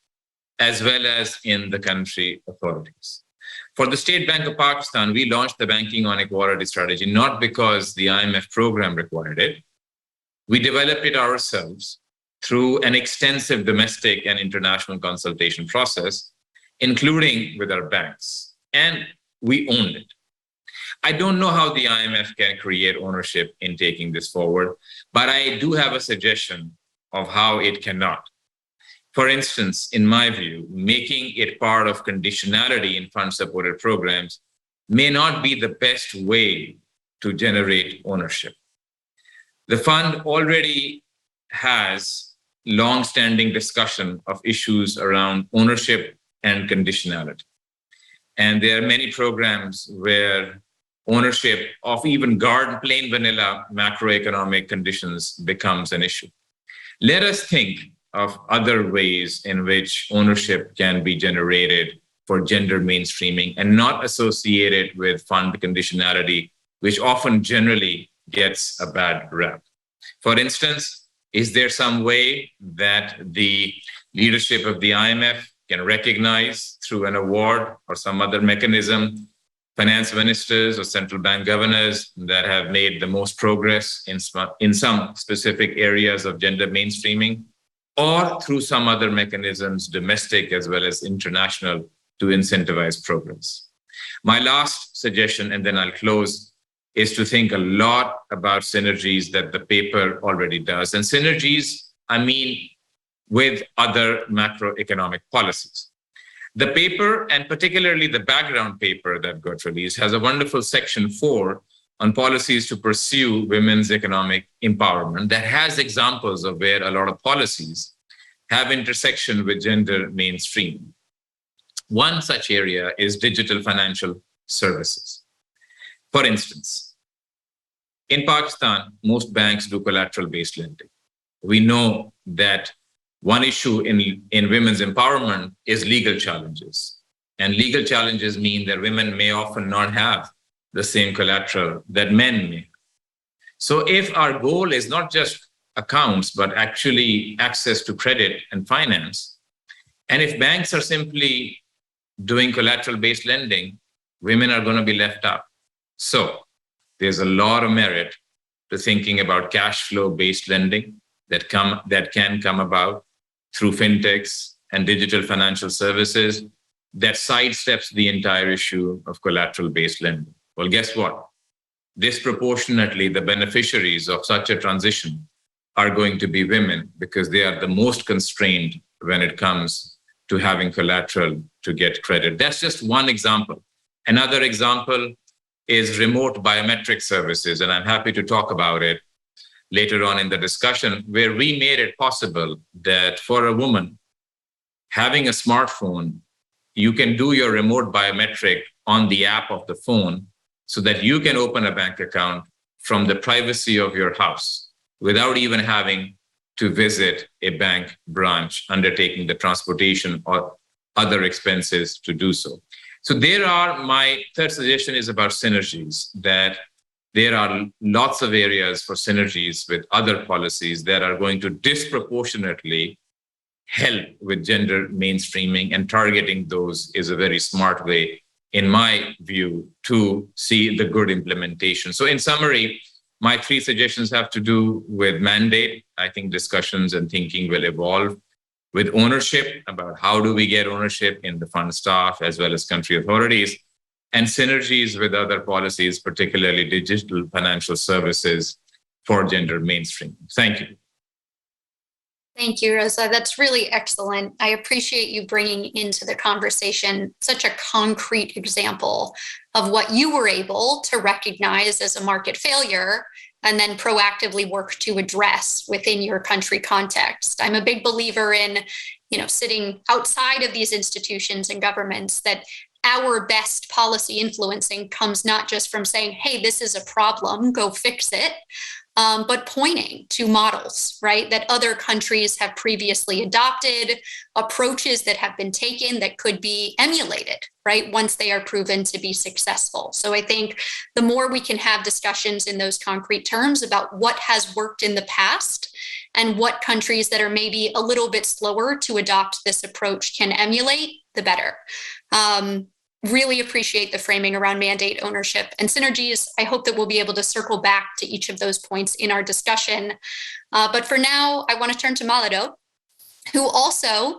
as well as in the country authorities. For the State Bank of Pakistan, we launched the Banking on Equality strategy, not because the IMF program required it. We developed it ourselves through an extensive domestic and international consultation process, including with our banks, and we owned it. I don't know how the IMF can create ownership in taking this forward, but I do have a suggestion of how it cannot. For instance, in my view, making it part of conditionality in fund-supported programs may not be the best way to generate ownership. The fund already has long-standing discussion of issues around ownership and conditionality. And there are many programs where ownership of even plain vanilla macroeconomic conditions becomes an issue. Let us think of other ways in which ownership can be generated for gender mainstreaming and not associated with fund conditionality, which often generally gets a bad rap. For instance, is there some way that the leadership of the IMF can recognize through an award or some other mechanism finance ministers or central bank governors that have made the most progress in some specific areas of gender mainstreaming, or through some other mechanisms, domestic as well as international, to incentivize progress? My last suggestion, and then I'll close, is to think a lot about synergies that the paper already does. And synergies, I mean, with other macroeconomic policies. The paper, and particularly the background paper that got released, has a wonderful section 4 on policies to pursue women's economic empowerment that has examples of where a lot of policies have intersection with gender mainstream. One such area is digital financial services. For instance, in Pakistan, most banks do collateral-based lending. We know that one issue in women's empowerment is legal challenges. And legal challenges mean that women may often not have the same collateral that men may. So if our goal is not just accounts, but actually access to credit and finance, and if banks are simply doing collateral-based lending, women are going to be left out. So there's a lot of merit to thinking about cash flow-based lending that can come about through fintechs and digital financial services that sidesteps the entire issue of collateral-based lending. Well, guess what? Disproportionately, the beneficiaries of such a transition are going to be women because they are the most constrained when it comes to having collateral to get credit. That's just one example. Another example is remote biometric services, and I'm happy to talk about it later on in the discussion, where we made it possible that for a woman having a smartphone, you can do your remote biometric on the app of the phone so that you can open a bank account from the privacy of your house without even having to visit a bank branch, undertaking the transportation or other expenses to do so. So my third suggestion is about synergies, that there are lots of areas for synergies with other policies that are going to disproportionately help with gender mainstreaming, and targeting those is a very smart way, in my view, to see the good implementation. So in summary, my three suggestions have to do with mandate. I think discussions and thinking will evolve. With ownership, about how do we get ownership in the fund staff as well as country authorities, and synergies with other policies, particularly digital financial services for gender mainstreaming. Thank you. Thank you, Rosa. That's really excellent. I appreciate you bringing into the conversation such a concrete example of what you were able to recognize as a market failure and then proactively work to address within your country context. I'm a big believer in, sitting outside of these institutions and governments, that our best policy influencing comes not just from saying, hey, this is a problem, go fix it, but pointing to models, right, that other countries have previously adopted, approaches that have been taken that could be emulated, right, once they are proven to be successful. So I think the more we can have discussions in those concrete terms about what has worked in the past and what countries that are maybe a little bit slower to adopt this approach can emulate, the better. Really appreciate the framing around mandate, ownership, and synergies. I hope that we'll be able to circle back to each of those points in our discussion. But for now, I want to turn to Malado, who also,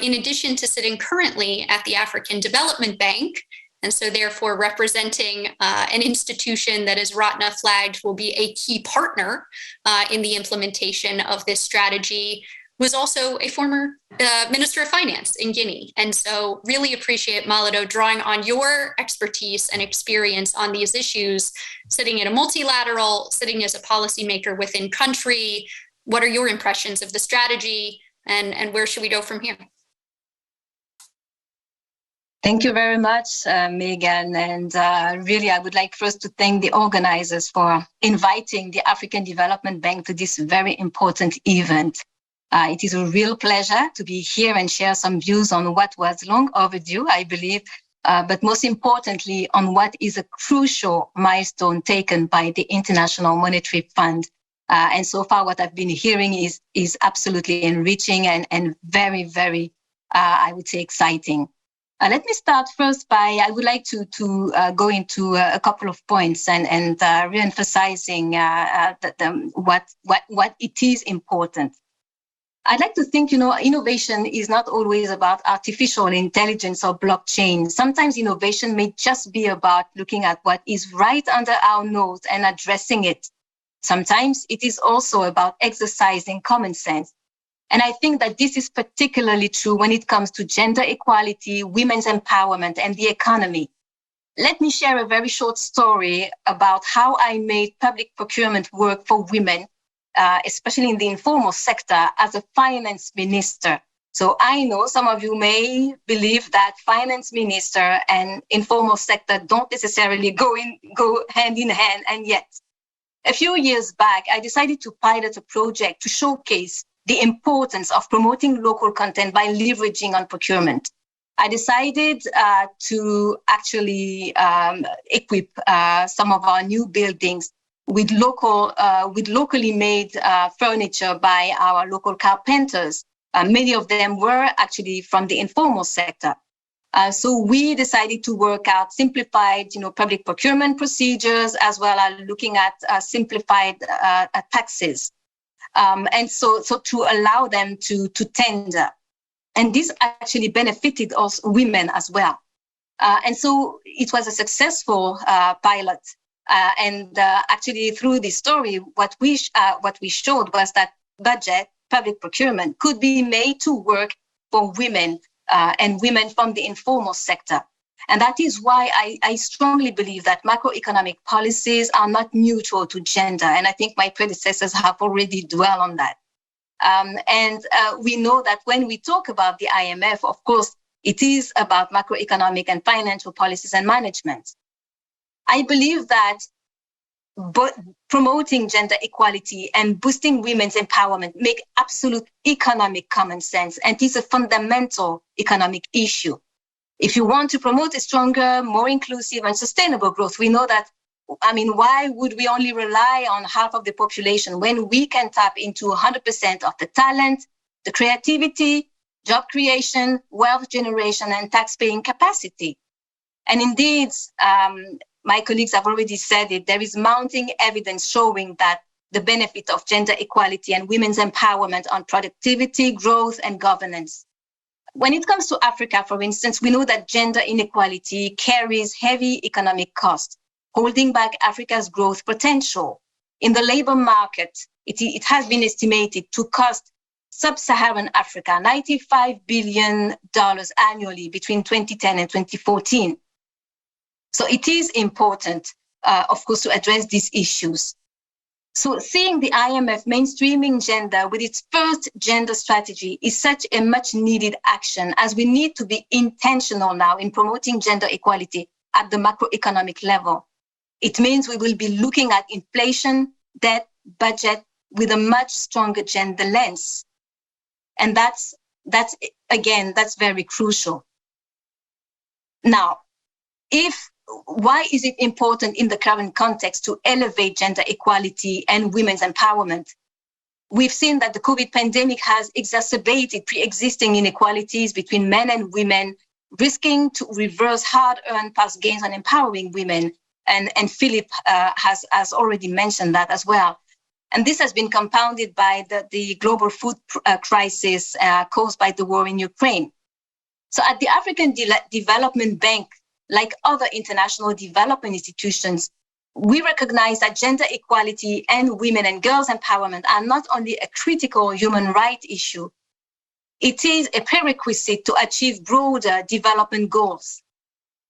in addition to sitting currently at the African Development Bank, and so therefore representing an institution that, as Ratna flagged, will be a key partner in the implementation of this strategy, was also a former Minister of Finance in Guinea. And so really appreciate, Malado, drawing on your expertise and experience on these issues, sitting in a multilateral, sitting as a policymaker within country. What are your impressions of the strategy, and where should we go from here? Thank you very much, Megan. And really, I would like first to thank the organizers for inviting the African Development Bank to this very important event. It is a real pleasure to be here and share some views on what was long overdue, I believe, but most importantly, on what is a crucial milestone taken by the International Monetary Fund. And so far, what I've been hearing is absolutely enriching and very, very, I would say, exciting. Let me start first I would like to go into a couple of points and re-emphasizing what it is important. I'd like to think, innovation is not always about artificial intelligence or blockchain. Sometimes innovation may just be about looking at what is right under our nose and addressing it. Sometimes it is also about exercising common sense. And I think that this is particularly true when it comes to gender equality, women's empowerment, and the economy. Let me share a very short story about how I made public procurement work for women, especially in the informal sector, as a finance minister. So I know some of you may believe that finance minister and informal sector don't necessarily go hand in hand, and yet. A few years back, I decided to pilot a project to showcase the importance of promoting local content by leveraging on procurement. I decided to actually equip some of our new buildings with locally made furniture by our local carpenters. Many of them were actually from the informal sector. So we decided to work out simplified, public procurement procedures, as well as looking at simplified taxes. And so to allow them to tender. And this actually benefited also women as well. And so it was a successful pilot. Actually, through this story, what we showed was that budget, public procurement, could be made to work for women and women from the informal sector. And that is why I strongly believe that macroeconomic policies are not neutral to gender. And I think my predecessors have already dwelled on that. We know that when we talk about the IMF, of course, it is about macroeconomic and financial policies and management. I believe that promoting gender equality and boosting women's empowerment make absolute economic common sense, and it is a fundamental economic issue. If you want to promote a stronger, more inclusive and sustainable growth, we know that, why would we only rely on half of the population when we can tap into 100% of the talent, the creativity, job creation, wealth generation, and tax-paying capacity? And indeed, my colleagues have already said it, there is mounting evidence showing that the benefit of gender equality and women's empowerment on productivity, growth, and governance. When it comes to Africa, for instance, we know that gender inequality carries heavy economic costs, holding back Africa's growth potential. In the labor market, it has been estimated to cost sub-Saharan Africa $95 billion annually between 2010 and 2014. So it is important, of course, to address these issues. So seeing the IMF mainstreaming gender with its first gender strategy is such a much needed action, as we need to be intentional now in promoting gender equality at the macroeconomic level. It means we will be looking at inflation, debt, budget with a much stronger gender lens. And that's very crucial. Now, why is it important in the current context to elevate gender equality and women's empowerment? We've seen that the COVID pandemic has exacerbated pre-existing inequalities between men and women, risking to reverse hard-earned past gains on empowering women. And Philip has already mentioned that as well. And this has been compounded by the global food crisis caused by the war in Ukraine. So at the African Development Bank, like other international development institutions, we recognize that gender equality and women and girls' empowerment are not only a critical human rights issue, it is a prerequisite to achieve broader development goals.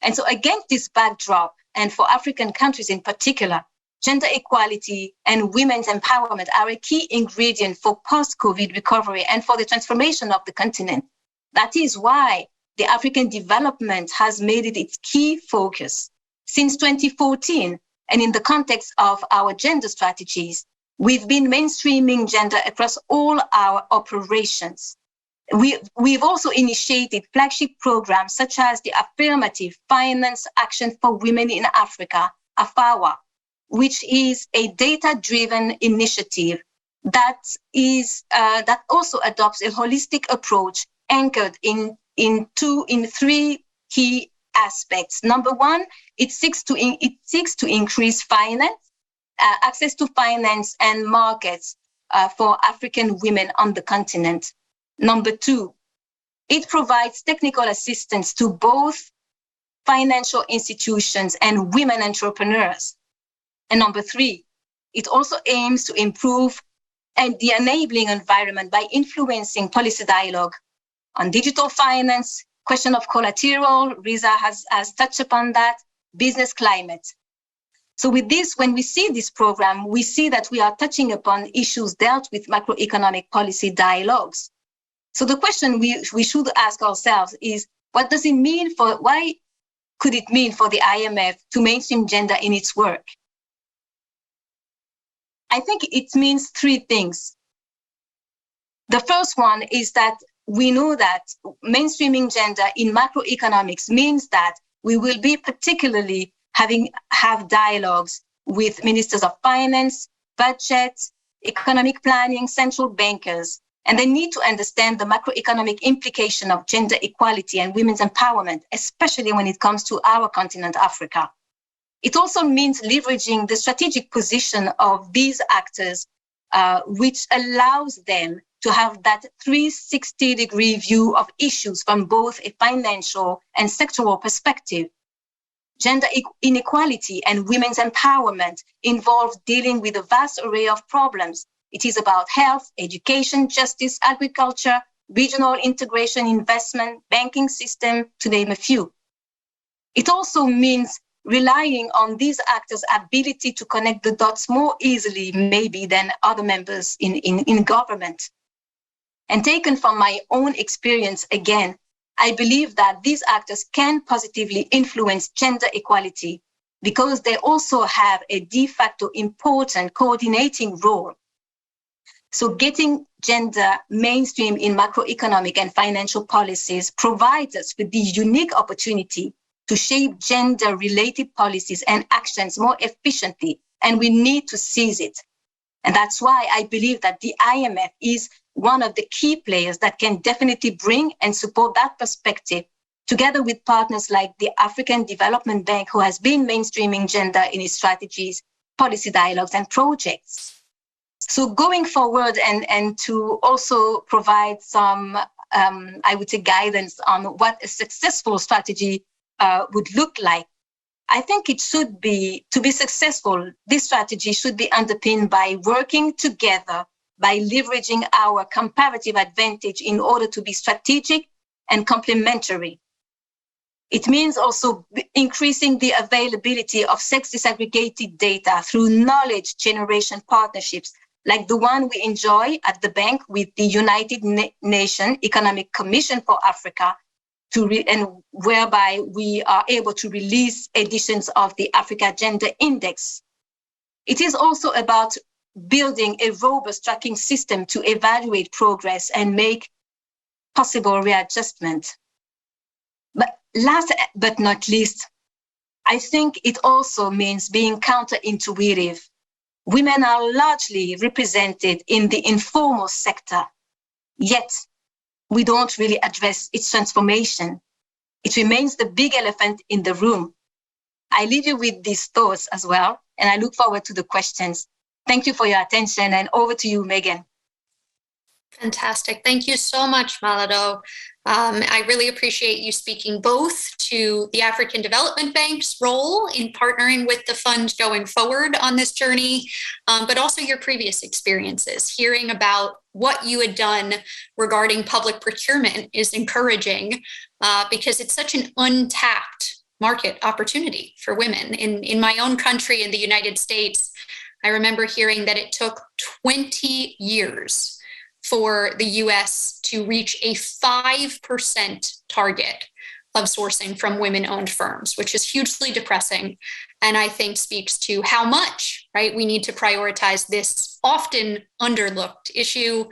And so against this backdrop, and for African countries in particular, gender equality and women's empowerment are a key ingredient for post-COVID recovery and for the transformation of the continent. That is why the African development has made it its key focus. Since 2014, and in the context of our gender strategies, we've been mainstreaming gender across all our operations. We've also initiated flagship programs such as the Affirmative Finance Action for Women in Africa, AFAWA, which is a data-driven initiative that also adopts a holistic approach anchored in three key aspects. Number one, it seeks to increase finance, access to finance and markets for African women on the continent. Number two, it provides technical assistance to both financial institutions and women entrepreneurs. And number three, it also aims to improve the enabling environment by influencing policy dialogue on digital finance, question of collateral, Riza has touched upon that, business climate. So with this, when we see this program, we see that we are touching upon issues dealt with macroeconomic policy dialogues. So the question we should ask ourselves is, why could it mean for the IMF to mainstream gender in its work? I think it means three things. The first one is that we know that mainstreaming gender in macroeconomics means that we will be particularly have dialogues with ministers of finance, budget, economic planning, central bankers, and they need to understand the macroeconomic implication of gender equality and women's empowerment, especially when it comes to our continent, Africa. It also means leveraging the strategic position of these actors which allows them to have that 360-degree view of issues from both a financial and sectoral perspective. Gender inequality and women's empowerment involve dealing with a vast array of problems. It is about health, education, justice, agriculture, regional integration, investment, banking system, to name a few. It also means relying on these actors' ability to connect the dots more easily, maybe, than other members in government. And taken from my own experience, again, I believe that these actors can positively influence gender equality because they also have a de facto important coordinating role. So getting gender mainstream in macroeconomic and financial policies provides us with the unique opportunity to shape gender-related policies and actions more efficiently, and we need to seize it. And that's why I believe that the IMF is one of the key players that can definitely bring and support that perspective, together with partners like the African Development Bank, who has been mainstreaming gender in its strategies, policy dialogues, and projects. So going forward and to also provide some, I would say, guidance on what a successful strategy would look like, I think it should be, to be successful, this strategy should be underpinned by working together, by leveraging our comparative advantage in order to be strategic and complementary. It means also increasing the availability of sex disaggregated data through knowledge generation partnerships, like the one we enjoy at the bank with the United Nations Economic Commission for Africa, and whereby we are able to release editions of the Africa Gender Index. It is also about building a robust tracking system to evaluate progress and make possible readjustment. But last but not least, I think it also means being counterintuitive. Women are largely represented in the informal sector, yet we don't really address its transformation. It remains the big elephant in the room. I leave you with these thoughts as well, and I look forward to the questions. Thank you for your attention, and over to you, Megan. Fantastic. Thank you so much, Malado. I really appreciate you speaking both to the African Development Bank's role in partnering with the fund going forward on this journey, but also your previous experiences. Hearing about what you had done regarding public procurement is encouraging because it's such an untapped market opportunity for women. In my own country, in the United States, I remember hearing that it took 20 years for the US to reach a 5% target of sourcing from women-owned firms, which is hugely depressing, and I think speaks to how much, right, we need to prioritize this often underlooked issue.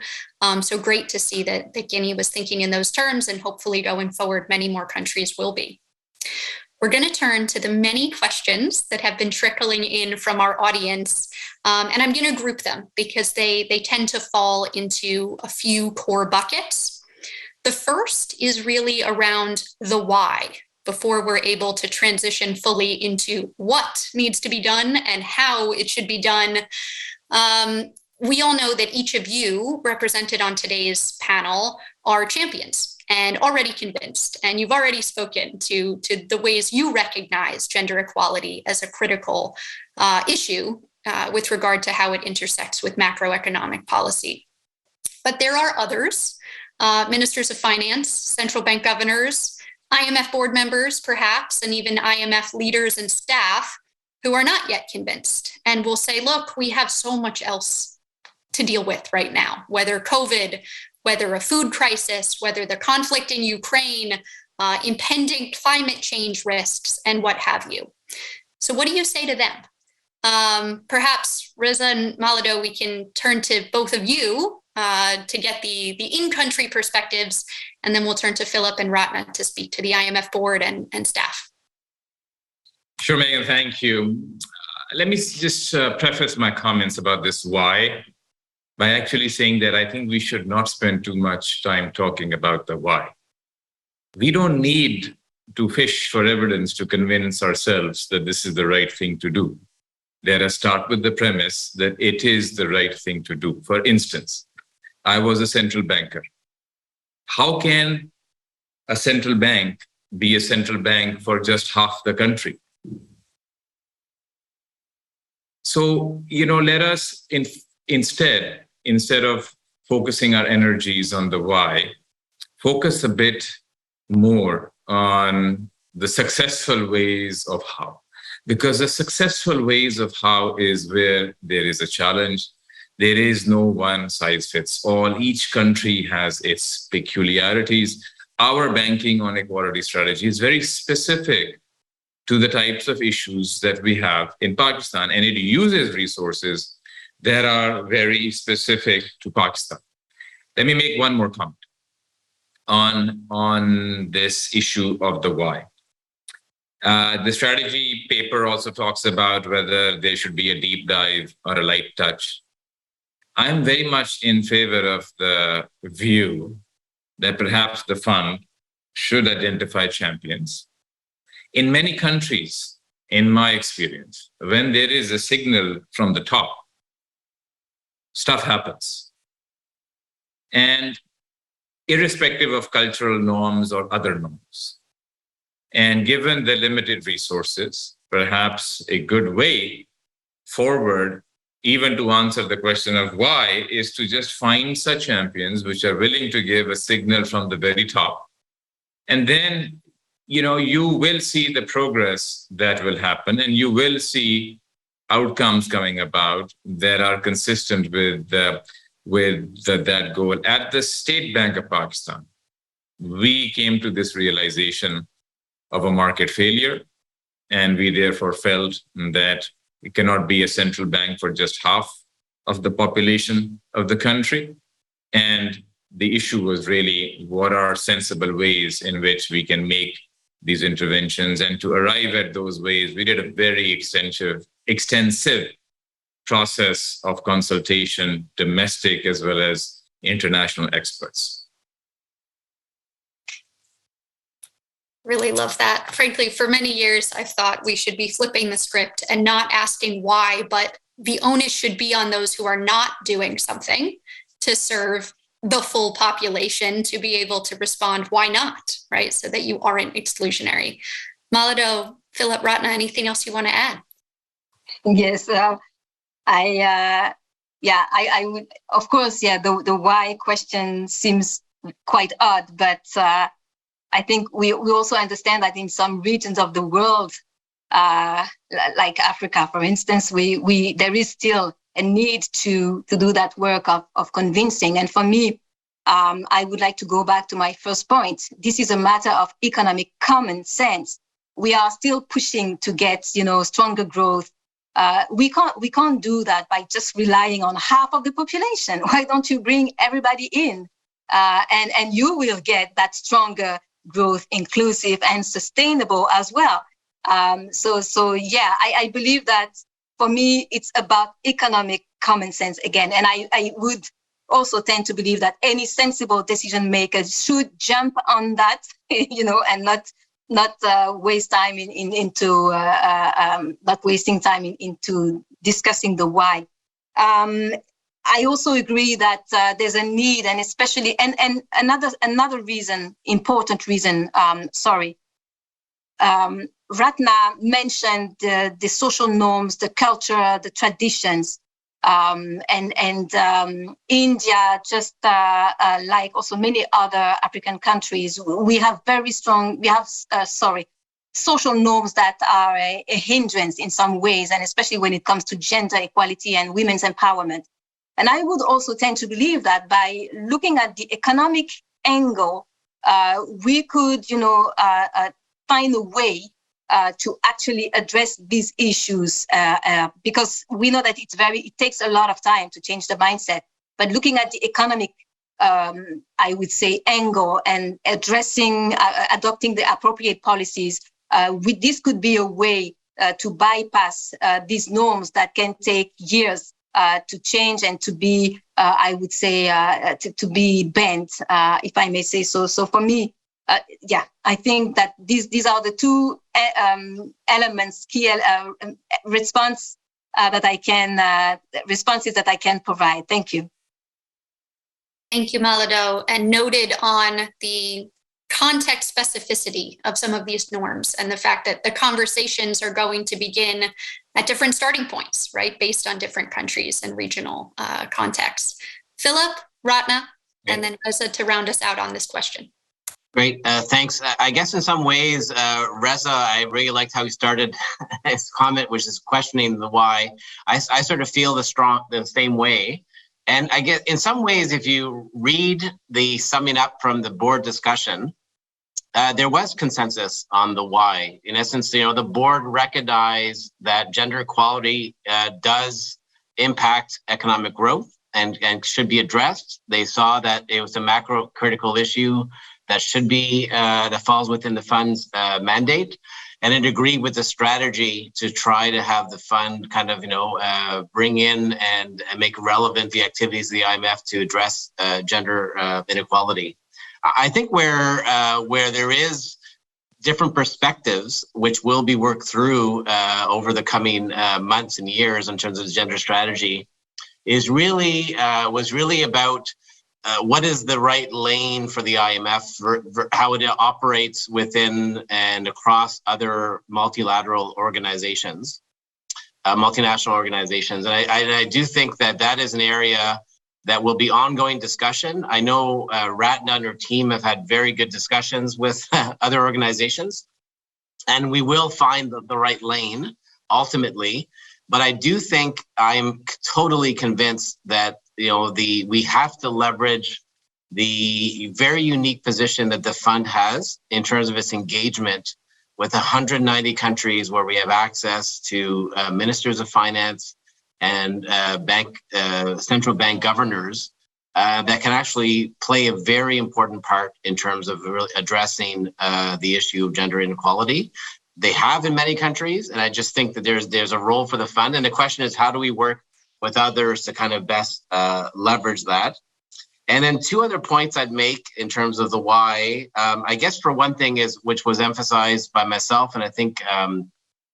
So great to see that Guinea was thinking in those terms, and hopefully going forward, many more countries will be. We're going to turn to the many questions that have been trickling in from our audience, and I'm going to group them because they tend to fall into a few core buckets. The first is really around the why, before we're able to transition fully into what needs to be done and how it should be done. We all know that each of you represented on today's panel are champions and already convinced, and you've already spoken to the ways you recognize gender equality as a critical issue with regard to how it intersects with macroeconomic policy. But there are others, ministers of finance, central bank governors, IMF board members, perhaps, and even IMF leaders and staff who are not yet convinced and will say, look, we have so much else to deal with right now, whether COVID, whether a food crisis, whether the conflict in Ukraine, impending climate change risks, and what have you. So what do you say to them? Perhaps, Reza and Malado, we can turn to both of you to get the in-country perspectives, and then we'll turn to Philip and Ratna to speak to the IMF board and staff. Sure, Megan, thank you. Let me just preface my comments about this why by actually saying that I think we should not spend too much time talking about the why. We don't need to fish for evidence to convince ourselves that this is the right thing to do. let us start with the premise that it is the right thing to do. For instance, I was a central banker. How can a central bank be a central bank for just half the country? So, let us instead of focusing our energies on the why, focus a bit more on the successful ways of how. Because the successful ways of how is where there is a challenge. There is no one size fits all. Each country has its peculiarities. Our banking on equality strategy is very specific to the types of issues that we have in Pakistan, and it uses resources that are very specific to Pakistan. Let me make one more comment on this issue of the why. The strategy paper also talks about whether there should be a deep dive or a light touch. I'm very much in favor of the view that perhaps the fund should identify champions. In many countries, in my experience, when there is a signal from the top, stuff happens. And irrespective of cultural norms or other norms, and given the limited resources, perhaps a good way forward, even to answer the question of why, is to just find such champions which are willing to give a signal from the very top. And then, you will see the progress that will happen, and you will see outcomes coming about that are consistent with that goal. At the State Bank of Pakistan, we came to this realization of a market failure, and we therefore felt that it cannot be a central bank for just half of the population of the country. And the issue was really, what are sensible ways in which we can make these interventions? And to arrive at those ways, we did a very extensive process of consultation, domestic as well as international experts. Really love that. Frankly, for many years, I've thought we should be flipping the script and not asking why, but the onus should be on those who are not doing something to serve the full population to be able to respond, why not, right? So that you aren't exclusionary. Malado, Philip, Ratna, anything else you want to add? Yes, I would, of course, the why question seems quite odd, but I think we also understand that in some regions of the world, like Africa, for instance, there is still a need to do that work of convincing. And for me, I would like to go back to my first point. This is a matter of economic common sense. We are still pushing to get, stronger growth. We can't do that by just relying on half of the population. Why don't you bring everybody in, and you will get that stronger growth, inclusive and sustainable as well. I believe that for me, it's about economic common sense again. And I would also tend to believe that any sensible decision maker should jump on that, and not waste time into discussing the why. I also agree that there's a need, and especially and another reason, important reason. Ratna mentioned the social norms, the culture, the traditions, and India, just like also many other African countries, we have very strong. Social norms that are a hindrance in some ways, and especially when it comes to gender equality and women's empowerment. And I would also tend to believe that by looking at the economic angle, we could, find a way to actually address these issues, because we know that it takes a lot of time to change the mindset. But looking at the economic, I would say, angle and adopting the appropriate policies, this could be a way to bypass these norms that can take years to change and to be, I would say, to be bent, if I may say so. So for me, I think that these are the two elements, key response responses that I can provide. Thank you. Thank you, Malado. And noted on the context specificity of some of these norms and the fact that the conversations are going to begin at different starting points, right, based on different countries and regional contexts. Philip, Ratna, and then Reza to round us out on this question. Great, thanks. I guess in some ways, Reza, I really liked how he started his comment, which is questioning the why. I sort of feel the same way. And I guess in some ways, if you read the summing up from the board discussion, there was consensus on the why. In essence, the board recognized that gender equality does impact economic growth and should be addressed. They saw that it was a macro critical issue that should be, that falls within the fund's mandate. And it agreed with the strategy to try to have the fund kind of, bring in and make relevant the activities of the IMF to address gender inequality. I think where there is different perspectives, which will be worked through over the coming months and years in terms of the gender strategy, was really about what is the right lane for the IMF, for how it operates within and across other multilateral organizations, multinational organizations. And I do think that is an area that will be ongoing discussion. I know Ratna and her team have had very good discussions with other organizations, and we will find the right lane ultimately. But I do think I'm totally convinced that we have to leverage the very unique position that the fund has in terms of its engagement with 190 countries where we have access to ministers of finance and central bank governors that can actually play a very important part in terms of really addressing the issue of gender inequality. They have in many countries, and I just think that there's a role for the fund. And the question is, how do we work with others to kind of best leverage that? And then two other points I'd make in terms of the why. I guess for one thing is, which was emphasized by myself, and I think,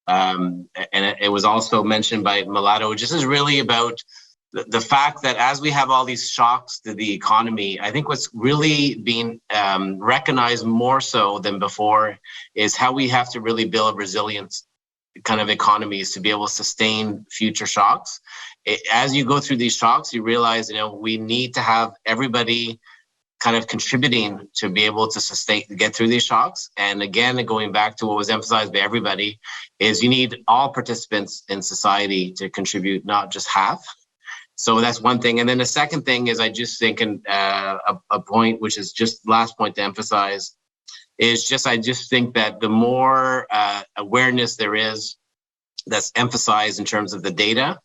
and it was also mentioned by Malado, which is really about the fact that as we have all these shocks to the economy, I think what's really being recognized more so than before is how we have to really build resilience kind of economies to be able to sustain future shocks. As you go through these shocks, you realize, we need to have everybody kind of contributing to be able to get through these shocks. And again, going back to what was emphasized by everybody, is you need all participants in society to contribute, not just half. So that's one thing. And then the second thing is, I just think a point, which is just last point to emphasize, is I just think that the more awareness there is that's emphasized in terms of the data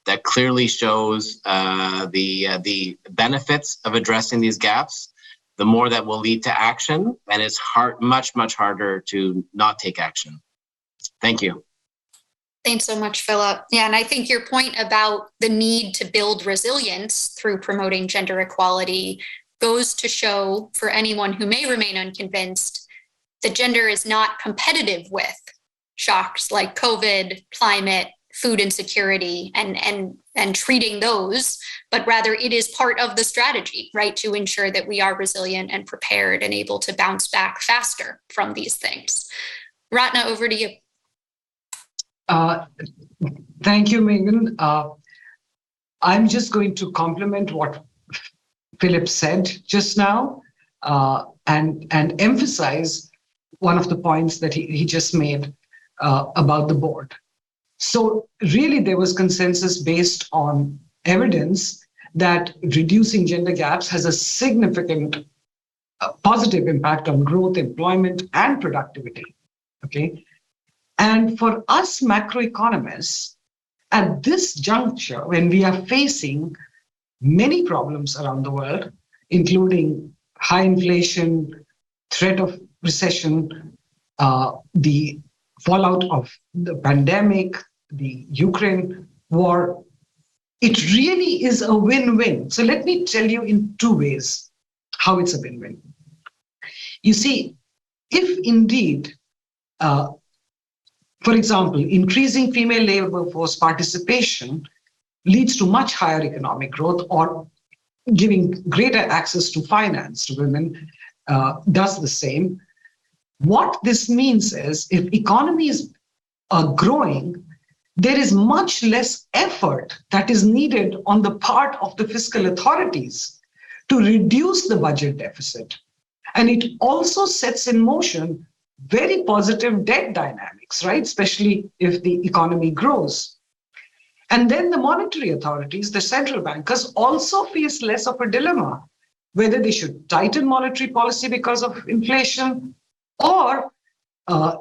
that clearly shows the benefits of addressing these gaps, the more that will lead to action. And it's much harder to not take action. Thank you. Thanks so much, Philip. Yeah, and I think your point about the need to build resilience through promoting gender equality goes to show, for anyone who may remain unconvinced, that gender is not competitive with shocks like COVID, climate, food insecurity, and treating those, but rather it is part of the strategy, right, to ensure that we are resilient and prepared and able to bounce back faster from these things. Ratna, over to you. Thank you, Megan. I'm just going to complement what Philip said just now and emphasize one of the points that he just made about the board. So really, there was consensus based on evidence that reducing gender gaps has a significant positive impact on growth, employment, and productivity. Okay. And for us macroeconomists, at this juncture, when we are facing many problems around the world, including high inflation, threat of recession, the fallout of the pandemic, the Ukraine war, it really is a win-win. So let me tell you in two ways how it's a win-win. You see, if indeed For example, increasing female labor force participation leads to much higher economic growth, or giving greater access to finance to women does the same. What this means is if economies are growing, there is much less effort that is needed on the part of the fiscal authorities to reduce the budget deficit. And it also sets in motion very positive debt dynamics, right? Especially if the economy grows. And then the monetary authorities, the central bankers, also face less of a dilemma, whether they should tighten monetary policy because of inflation, or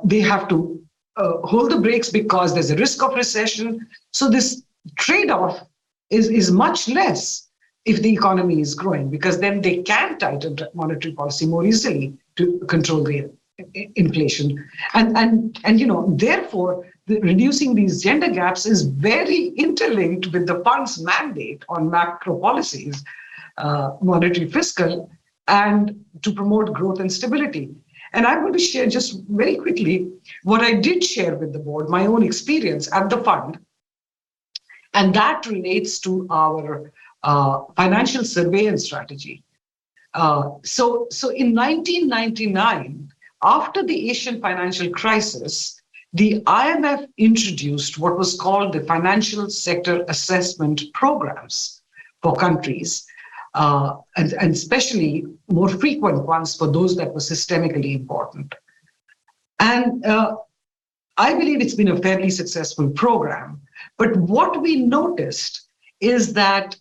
they have to hold the brakes because there's a risk of recession. So this trade-off is much less if the economy is growing, because then they can tighten monetary policy more easily to control the inflation. And therefore, reducing these gender gaps is very interlinked with the fund's mandate on macro policies, monetary, fiscal, and to promote growth and stability. And I'm going to share just very quickly what I did share with the board, my own experience at the fund. And that relates to our financial surveillance strategy. So in 1999, after the Asian financial crisis, the IMF introduced what was called the financial sector assessment programs for countries, and especially more frequent ones for those that were systemically important. And I believe it's been a fairly successful program. But what we noticed is that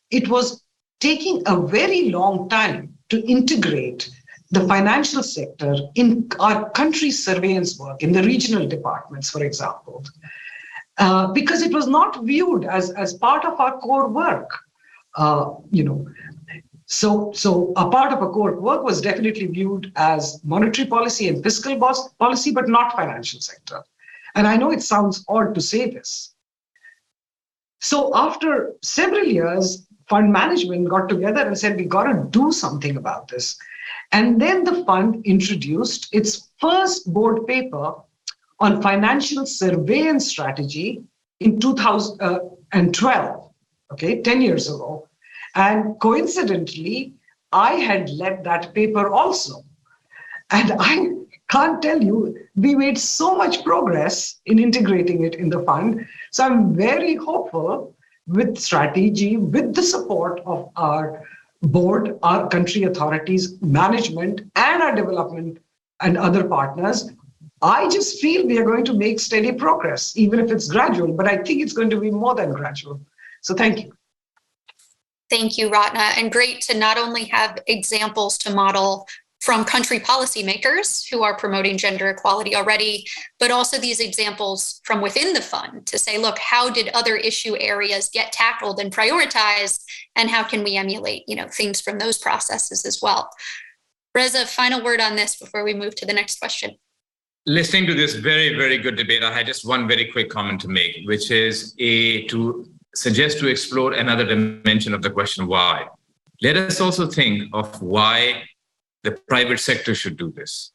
it was taking a very long time to integrate the financial sector in our country's surveillance work, in the regional departments, for example, because it was not viewed as part of our core work. So a part of our core work was definitely viewed as monetary policy and fiscal policy, but not financial sector. And I know it sounds odd to say this. So after several years, fund management got together and said, we got to do something about this. And then the fund introduced its first board paper on financial surveillance strategy in 2012, 10 years ago. And coincidentally, I had led that paper also. And I can't tell you, we made so much progress in integrating it in the fund. So I'm very hopeful with strategy, with the support of our board, our country authorities, management, and our development and other partners. I just feel we are going to make steady progress, even if it's gradual, but I think it's going to be more than gradual. So thank you. Thank you, Ratna. And great to not only have examples to model from country policymakers who are promoting gender equality already, but also these examples from within the fund to say, look, how did other issue areas get tackled and prioritized, and how can we emulate, things from those processes as well? Reza, final word on this before we move to the next question. Listening to this very, very good debate, I had just one very quick comment to make, which is to suggest to explore another dimension of the question, why? Let us also think of why the private sector should do this.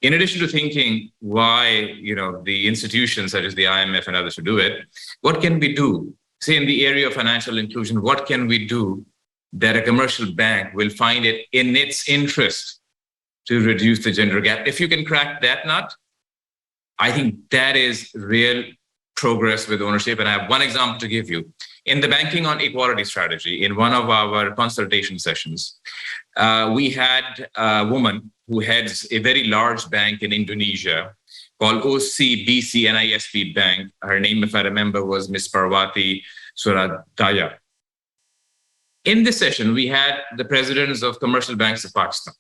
In addition to thinking why, the institutions such as the IMF and others should do it, what can we do? Say in the area of financial inclusion, what can we do that a commercial bank will find it in its interest to reduce the gender gap? If you can crack that nut, I think that is real progress with ownership. And I have one example to give you. In the Banking on Equality strategy, in one of our consultation sessions, we had a woman who heads a very large bank in Indonesia called OCBC NISP Bank. Her name, if I remember, was Ms. Parwati Suradaya. In this session, we had the presidents of commercial banks of Pakistan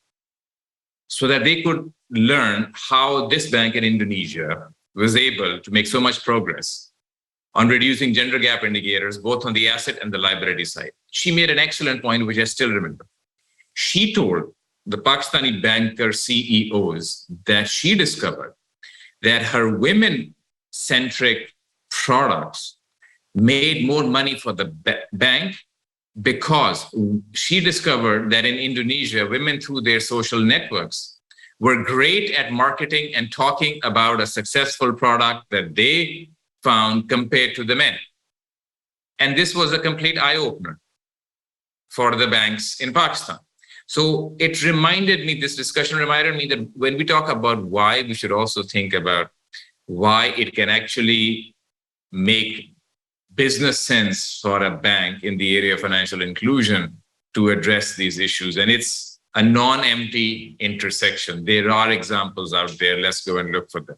so that they could learn how this bank in Indonesia was able to make so much progress on reducing gender gap indicators, both on the asset and the liability side. She made an excellent point, which I still remember. She told the Pakistani banker CEOs that she discovered that her women-centric products made more money for the bank because she discovered that in Indonesia, women through their social networks were great at marketing and talking about a successful product that they found compared to the men. And this was a complete eye-opener for the banks in Pakistan. So it reminded me, this discussion reminded me that when we talk about why, we should also think about why it can actually make business sense for a bank in the area of financial inclusion to address these issues. And it's a non-empty intersection. There are examples out there. Let's go and look for them.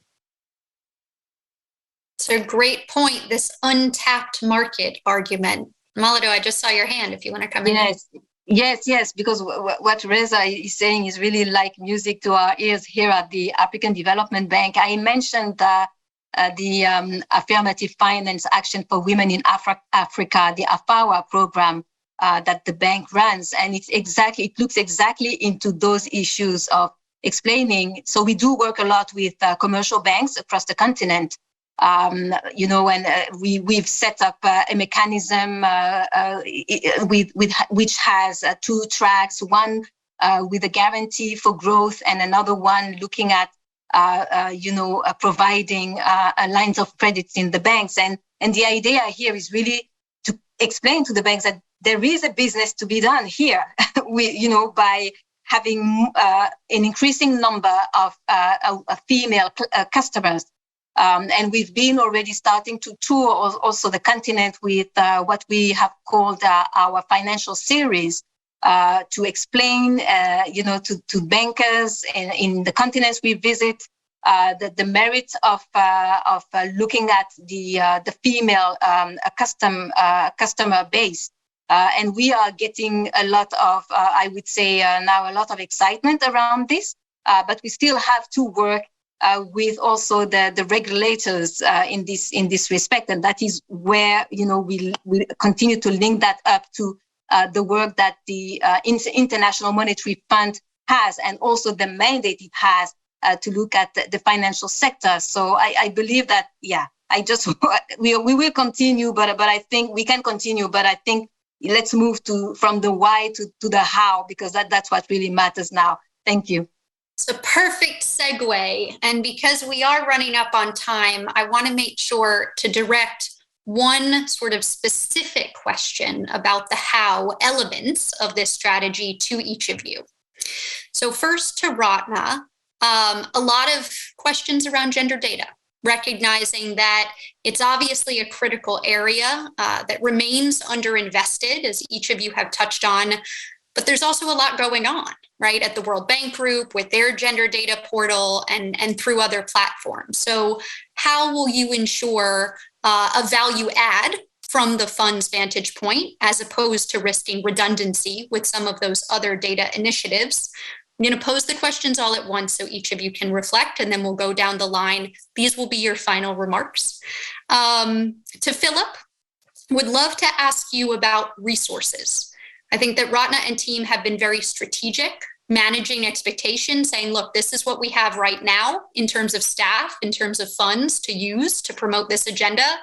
It's a great point, this untapped market argument. Malado, I just saw your hand if you want to come in. Yes, because what Reza is saying is really like music to our ears here at the African Development Bank. I mentioned the Affirmative Finance Action for Women in Africa, the AFAWA program that the bank runs. And it looks exactly into those issues of explaining. So we do work a lot with commercial banks across the continent. We've set up a mechanism which has two tracks, one with a guarantee for growth and another one looking at, providing lines of credits in the banks. And the idea here is really to explain to the banks that there is a business to be done here, by having an increasing number of female customers. And we've been already starting to tour also the continent with what we have called our financial series to explain, to bankers in the continents we visit, the merits of looking at the female customer base. And we are getting a lot of, I would say now, a lot of excitement around this, but we still have to work with also the regulators in this respect, and that is where we continue to link that up to the work that the International Monetary Fund has, and also the mandate it has to look at the financial sector. So I believe that we will continue, but I think we can continue. But I think let's move from the why to the how, because that's what really matters now. Thank you. It's a perfect segue. And because we are running up on time, I want to make sure to direct one sort of specific question about the how elements of this strategy to each of you. So first to Ratna, a lot of questions around gender data, recognizing that it's obviously a critical area that remains underinvested, as each of you have touched on. But there's also a lot going on, right, at the World Bank Group with their gender data portal and through other platforms. So how will you ensure a value add from the fund's vantage point, as opposed to risking redundancy with some of those other data initiatives? I'm going to pose the questions all at once so each of you can reflect, and then we'll go down the line. These will be your final remarks. To Philip, would love to ask you about resources. I think that Ratna and team have been very strategic, managing expectations, saying, look, this is what we have right now in terms of staff, in terms of funds to use to promote this agenda.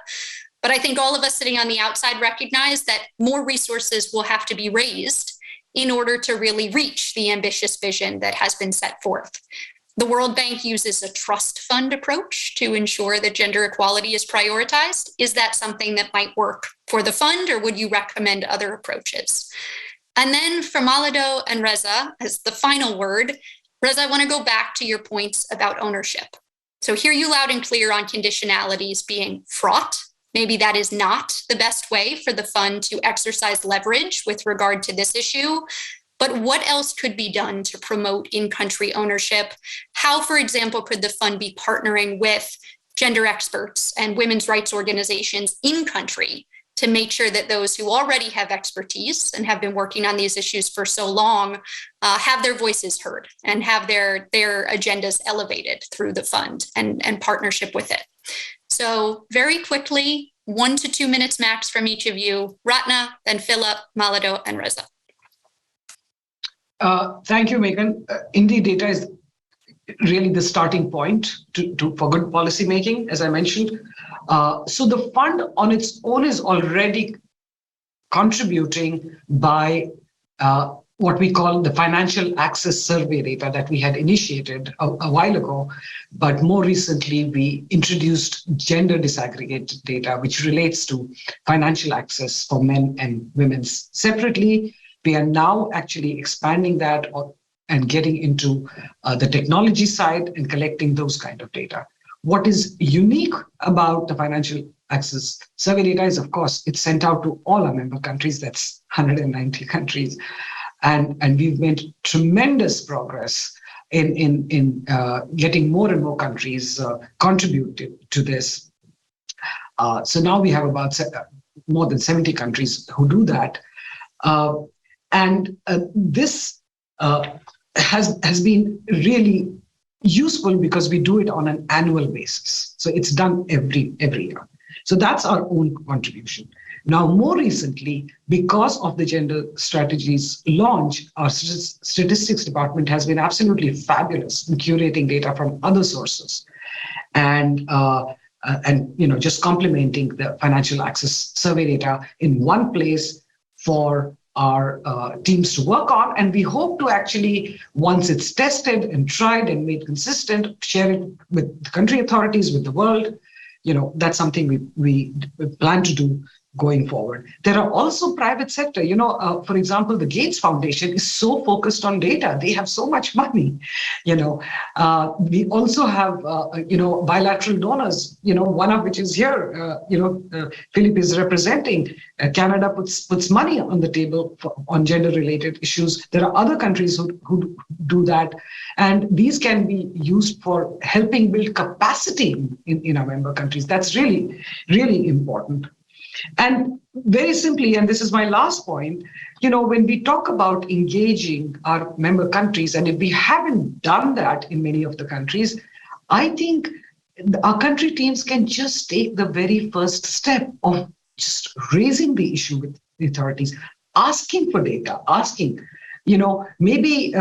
But I think all of us sitting on the outside recognize that more resources will have to be raised in order to really reach the ambitious vision that has been set forth. The World Bank uses a trust fund approach to ensure that gender equality is prioritized. Is that something that might work for the fund, or would you recommend other approaches? And then for Malado and Reza, as the final word, Reza, I want to go back to your points about ownership. So hear you loud and clear on conditionalities being fraught. Maybe that is not the best way for the fund to exercise leverage with regard to this issue. But what else could be done to promote in-country ownership? How, for example, could the fund be partnering with gender experts and women's rights organizations in-country to make sure that those who already have expertise and have been working on these issues for so long have their voices heard and have their agendas elevated through the fund and partnership with it? So very quickly, 1 to 2 minutes max from each of you. Ratna, then Philip, Malado, and Reza. Thank you, Megan. Indeed, data is really the starting point for good policy making, as I mentioned. So the fund on its own is already contributing by what we call the financial access survey data that we had initiated a while ago, but more recently we introduced gender disaggregated data, which relates to financial access for men and women separately. We are now actually expanding that and getting into the technology side and collecting those kind of data. What is unique about the financial access survey data is, of course, it's sent out to all our member countries. That's 190 countries. And we've made tremendous progress in getting more and more countries contribute to this. So now we have about more than 70 countries who do that. This has been really useful because we do it on an annual basis. So it's done every year. So that's our own contribution. Now, more recently, because of the gender strategies launch, our statistics department has been absolutely fabulous in curating data from other sources, and just complementing the financial access survey data in one place for our teams to work on. And we hope to actually, once it's tested and tried and made consistent, share it with the country authorities, with the world. That's something we plan to do going forward. There are also private sector, for example, the Gates Foundation is so focused on data. They have so much money, We also have, bilateral donors, one of which is here, Philip is representing. Canada puts money on the table on gender-related issues. There are other countries who do that. And these can be used for helping build capacity in our member countries. That's really, really important. And very simply, and this is my last point, when we talk about engaging our member countries, and if we haven't done that in many of the countries, I think our country teams can just take the very first step of just raising the issue with the authorities, asking for data, maybe,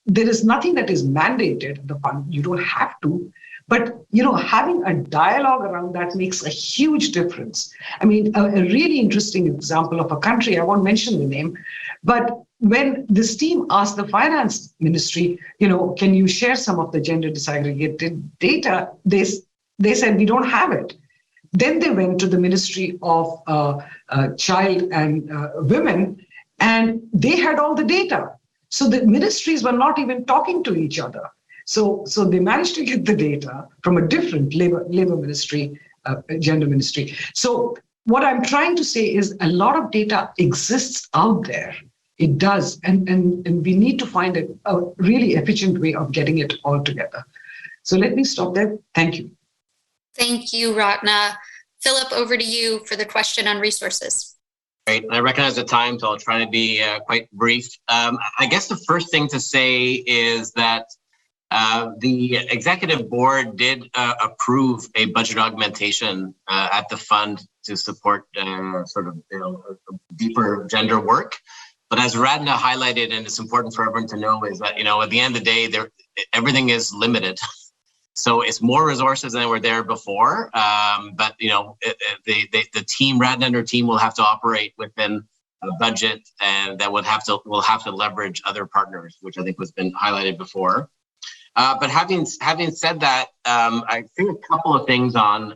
there is nothing that is mandated in the fund. You don't have to. But, having a dialogue around that makes a huge difference. I mean, a really interesting example of a country, I won't mention the name, but when this team asked the finance ministry, can you share some of the gender disaggregated data? They said, we don't have it. Then they went to the Ministry of Child and Women, and they had all the data. So the ministries were not even talking to each other. So they managed to get the data from a different labor ministry, gender ministry. So what I'm trying to say is a lot of data exists out there. It does. And we need to find a really efficient way of getting it all together. So let me stop there. Thank you. Thank you, Ratna. Philip, over to you for the question on resources. Great. I recognize the time, so I'll try to be quite brief. I guess the first thing to say is that the executive board did approve a budget augmentation at the fund to support deeper gender work. But as Ratna highlighted, and it's important for everyone to know, is that at the end of the day, everything is limited. So it's more resources than were there before. But the team, Ratna and her team, will have to operate within a budget, and that will have to leverage other partners, which I think has been highlighted before. But having said that, I think a couple of things on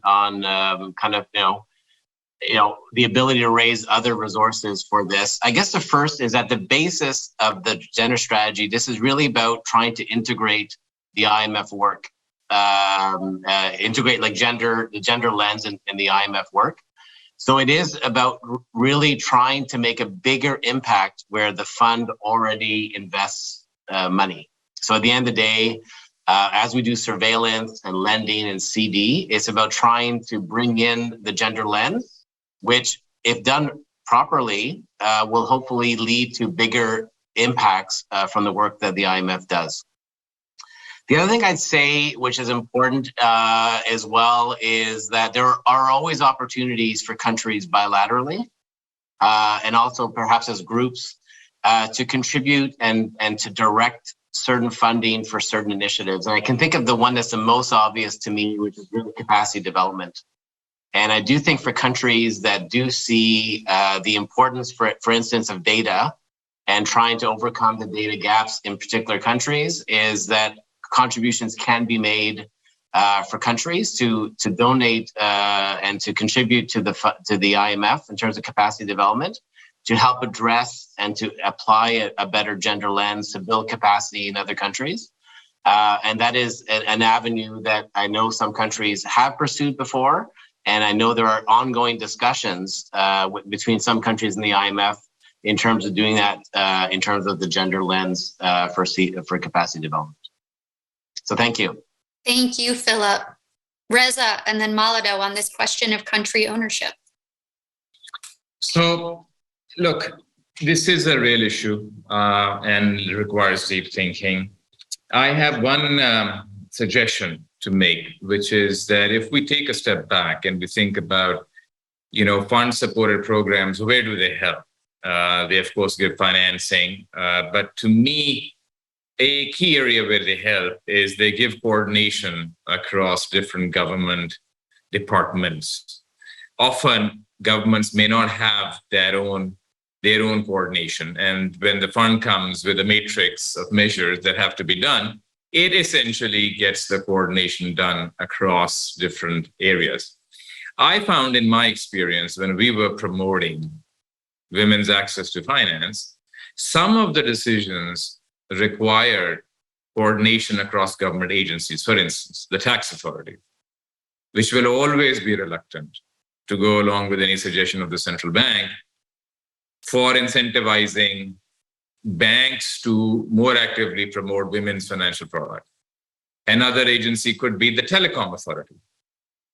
the ability to raise other resources for this. I guess the first is at the basis of the gender strategy, this is really about trying to integrate the IMF work, integrate the gender lens in the IMF work. So it is about really trying to make a bigger impact where the fund already invests money. So at the end of the day, as we do surveillance and lending and CD, it's about trying to bring in the gender lens, which, if done properly, will hopefully lead to bigger impacts from the work that the IMF does. The other thing I'd say, which is important as well, is that there are always opportunities for countries bilaterally and also perhaps as groups to contribute and to direct certain funding for certain initiatives. And I can think of the one that's the most obvious to me, which is really capacity development. And I do think for countries that do see the importance, for instance, of data and trying to overcome the data gaps in particular countries is that contributions can be made for countries to donate and to contribute to the IMF in terms of capacity development, to help address and to apply a better gender lens to build capacity in other countries. And that is an avenue that I know some countries have pursued before. And I know there are ongoing discussions between some countries and the IMF in terms of doing that, in terms of the gender lens for capacity development. So thank you. Thank you, Philip. Reza and then Malado on this question of country ownership. So, look, this is a real issue and requires deep thinking. I have one suggestion to make, which is that if we take a step back and we think about, fund-supported programs, where do they help? They, of course, give financing. But to me, a key area where they help is they give coordination across different government departments. Often, governments may not have their own coordination. And when the fund comes with a matrix of measures that have to be done, it essentially gets the coordination done across different areas. I found in my experience when we were promoting women's access to finance, some of the decisions required coordination across government agencies. For instance, the tax authority, which will always be reluctant to go along with any suggestion of the central bank for incentivizing banks to more actively promote women's financial products. Another agency could be the telecom authority,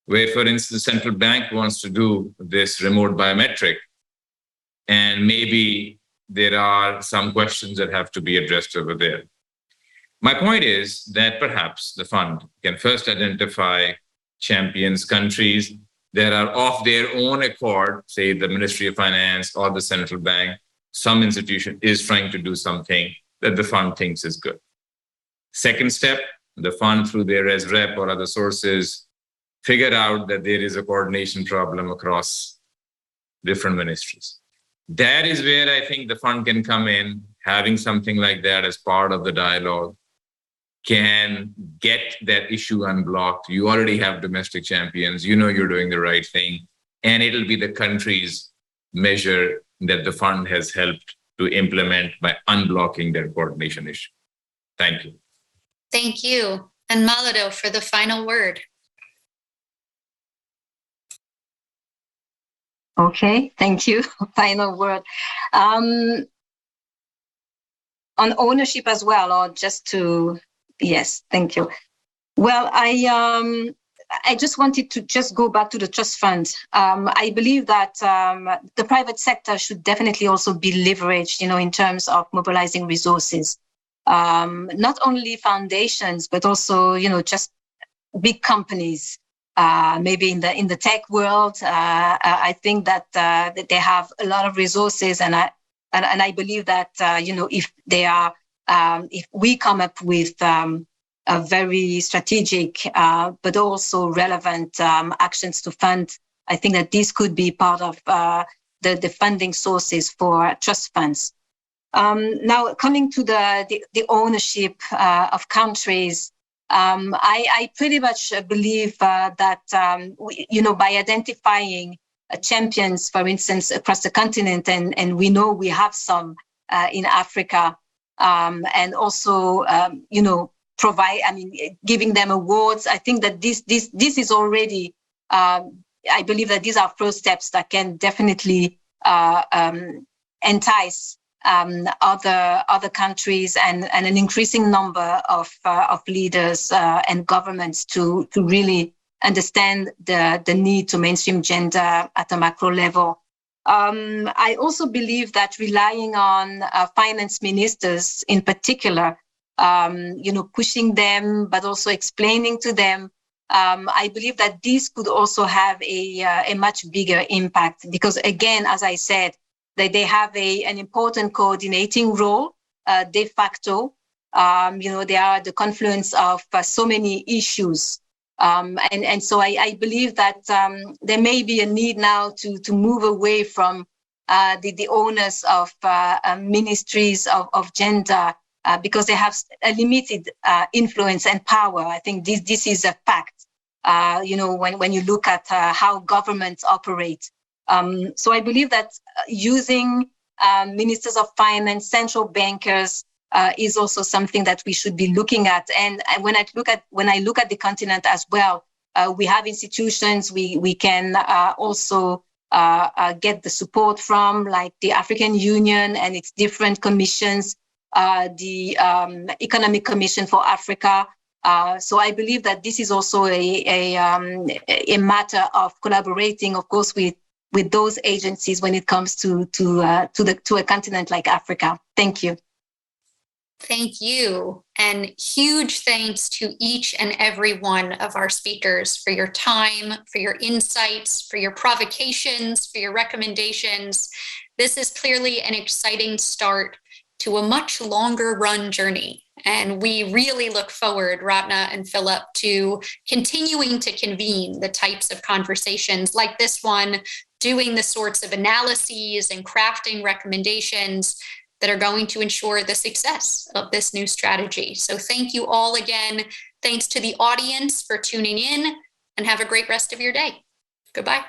where, for instance, the central bank wants to do this remote biometric, and maybe there are some questions that have to be addressed over there. My point is that perhaps the fund can first identify champions countries that are of their own accord, say the Ministry of Finance or the central bank, some institution is trying to do something that the fund thinks is good. Second step, the fund through their ResRep or other sources figure out that there is a coordination problem across different ministries. That is where I think the fund can come in, having something like that as part of the dialogue, can get that issue unblocked. You already have domestic champions, you're doing the right thing, and it'll be the country's measure that the fund has helped to implement by unblocking their coordination issue. Thank you. Thank you. And Malado for the final word. Okay, thank you. Final word. On ownership as well, or just to, yes, thank you. Well, I just wanted to just go back to the trust fund. I believe that the private sector should definitely also be leveraged, in terms of mobilizing resources. Not only foundations, but also, just big companies. Maybe in the tech world, I think that they have a lot of resources, and I believe that if we come up with a very strategic but also relevant actions to fund, I think that this could be part of the funding sources for trust funds. Now, coming to the ownership of countries. I pretty much believe that, by identifying champions, for instance, across the continent, and we know we have some in Africa, and also, giving them awards. I think that this is already, I believe that these are first steps that can definitely entice other countries and an increasing number of leaders and governments to really understand the need to mainstream gender at a macro level. I also believe that relying on finance ministers in particular, pushing them, but also explaining to them, I believe that this could also have a much bigger impact because, again, as I said, that they have an important coordinating role de facto. They are the confluence of so many issues. And so I believe that there may be a need now to move away from the owners of ministries of gender, because they have a limited influence and power. I think this is a fact. When you look at how governments operate. So I believe that using ministers of finance, central bankers is also something that we should be looking at. And when I look at the continent as well, we have institutions we can also get the support from, like the African Union and its different commissions, the Economic Commission for Africa. So I believe that this is also a matter of collaborating, of course, with those agencies when it comes to a continent like Africa. Thank you. Thank you. And huge thanks to each and every one of our speakers for your time, for your insights, for your provocations, for your recommendations. This is clearly an exciting start to a much longer run journey. And we really look forward, Ratna and Philip, to continuing to convene the types of conversations like this one, doing the sorts of analyses and crafting recommendations that are going to ensure the success of this new strategy. So thank you all again. Thanks to the audience for tuning in, and have a great rest of your day. Goodbye.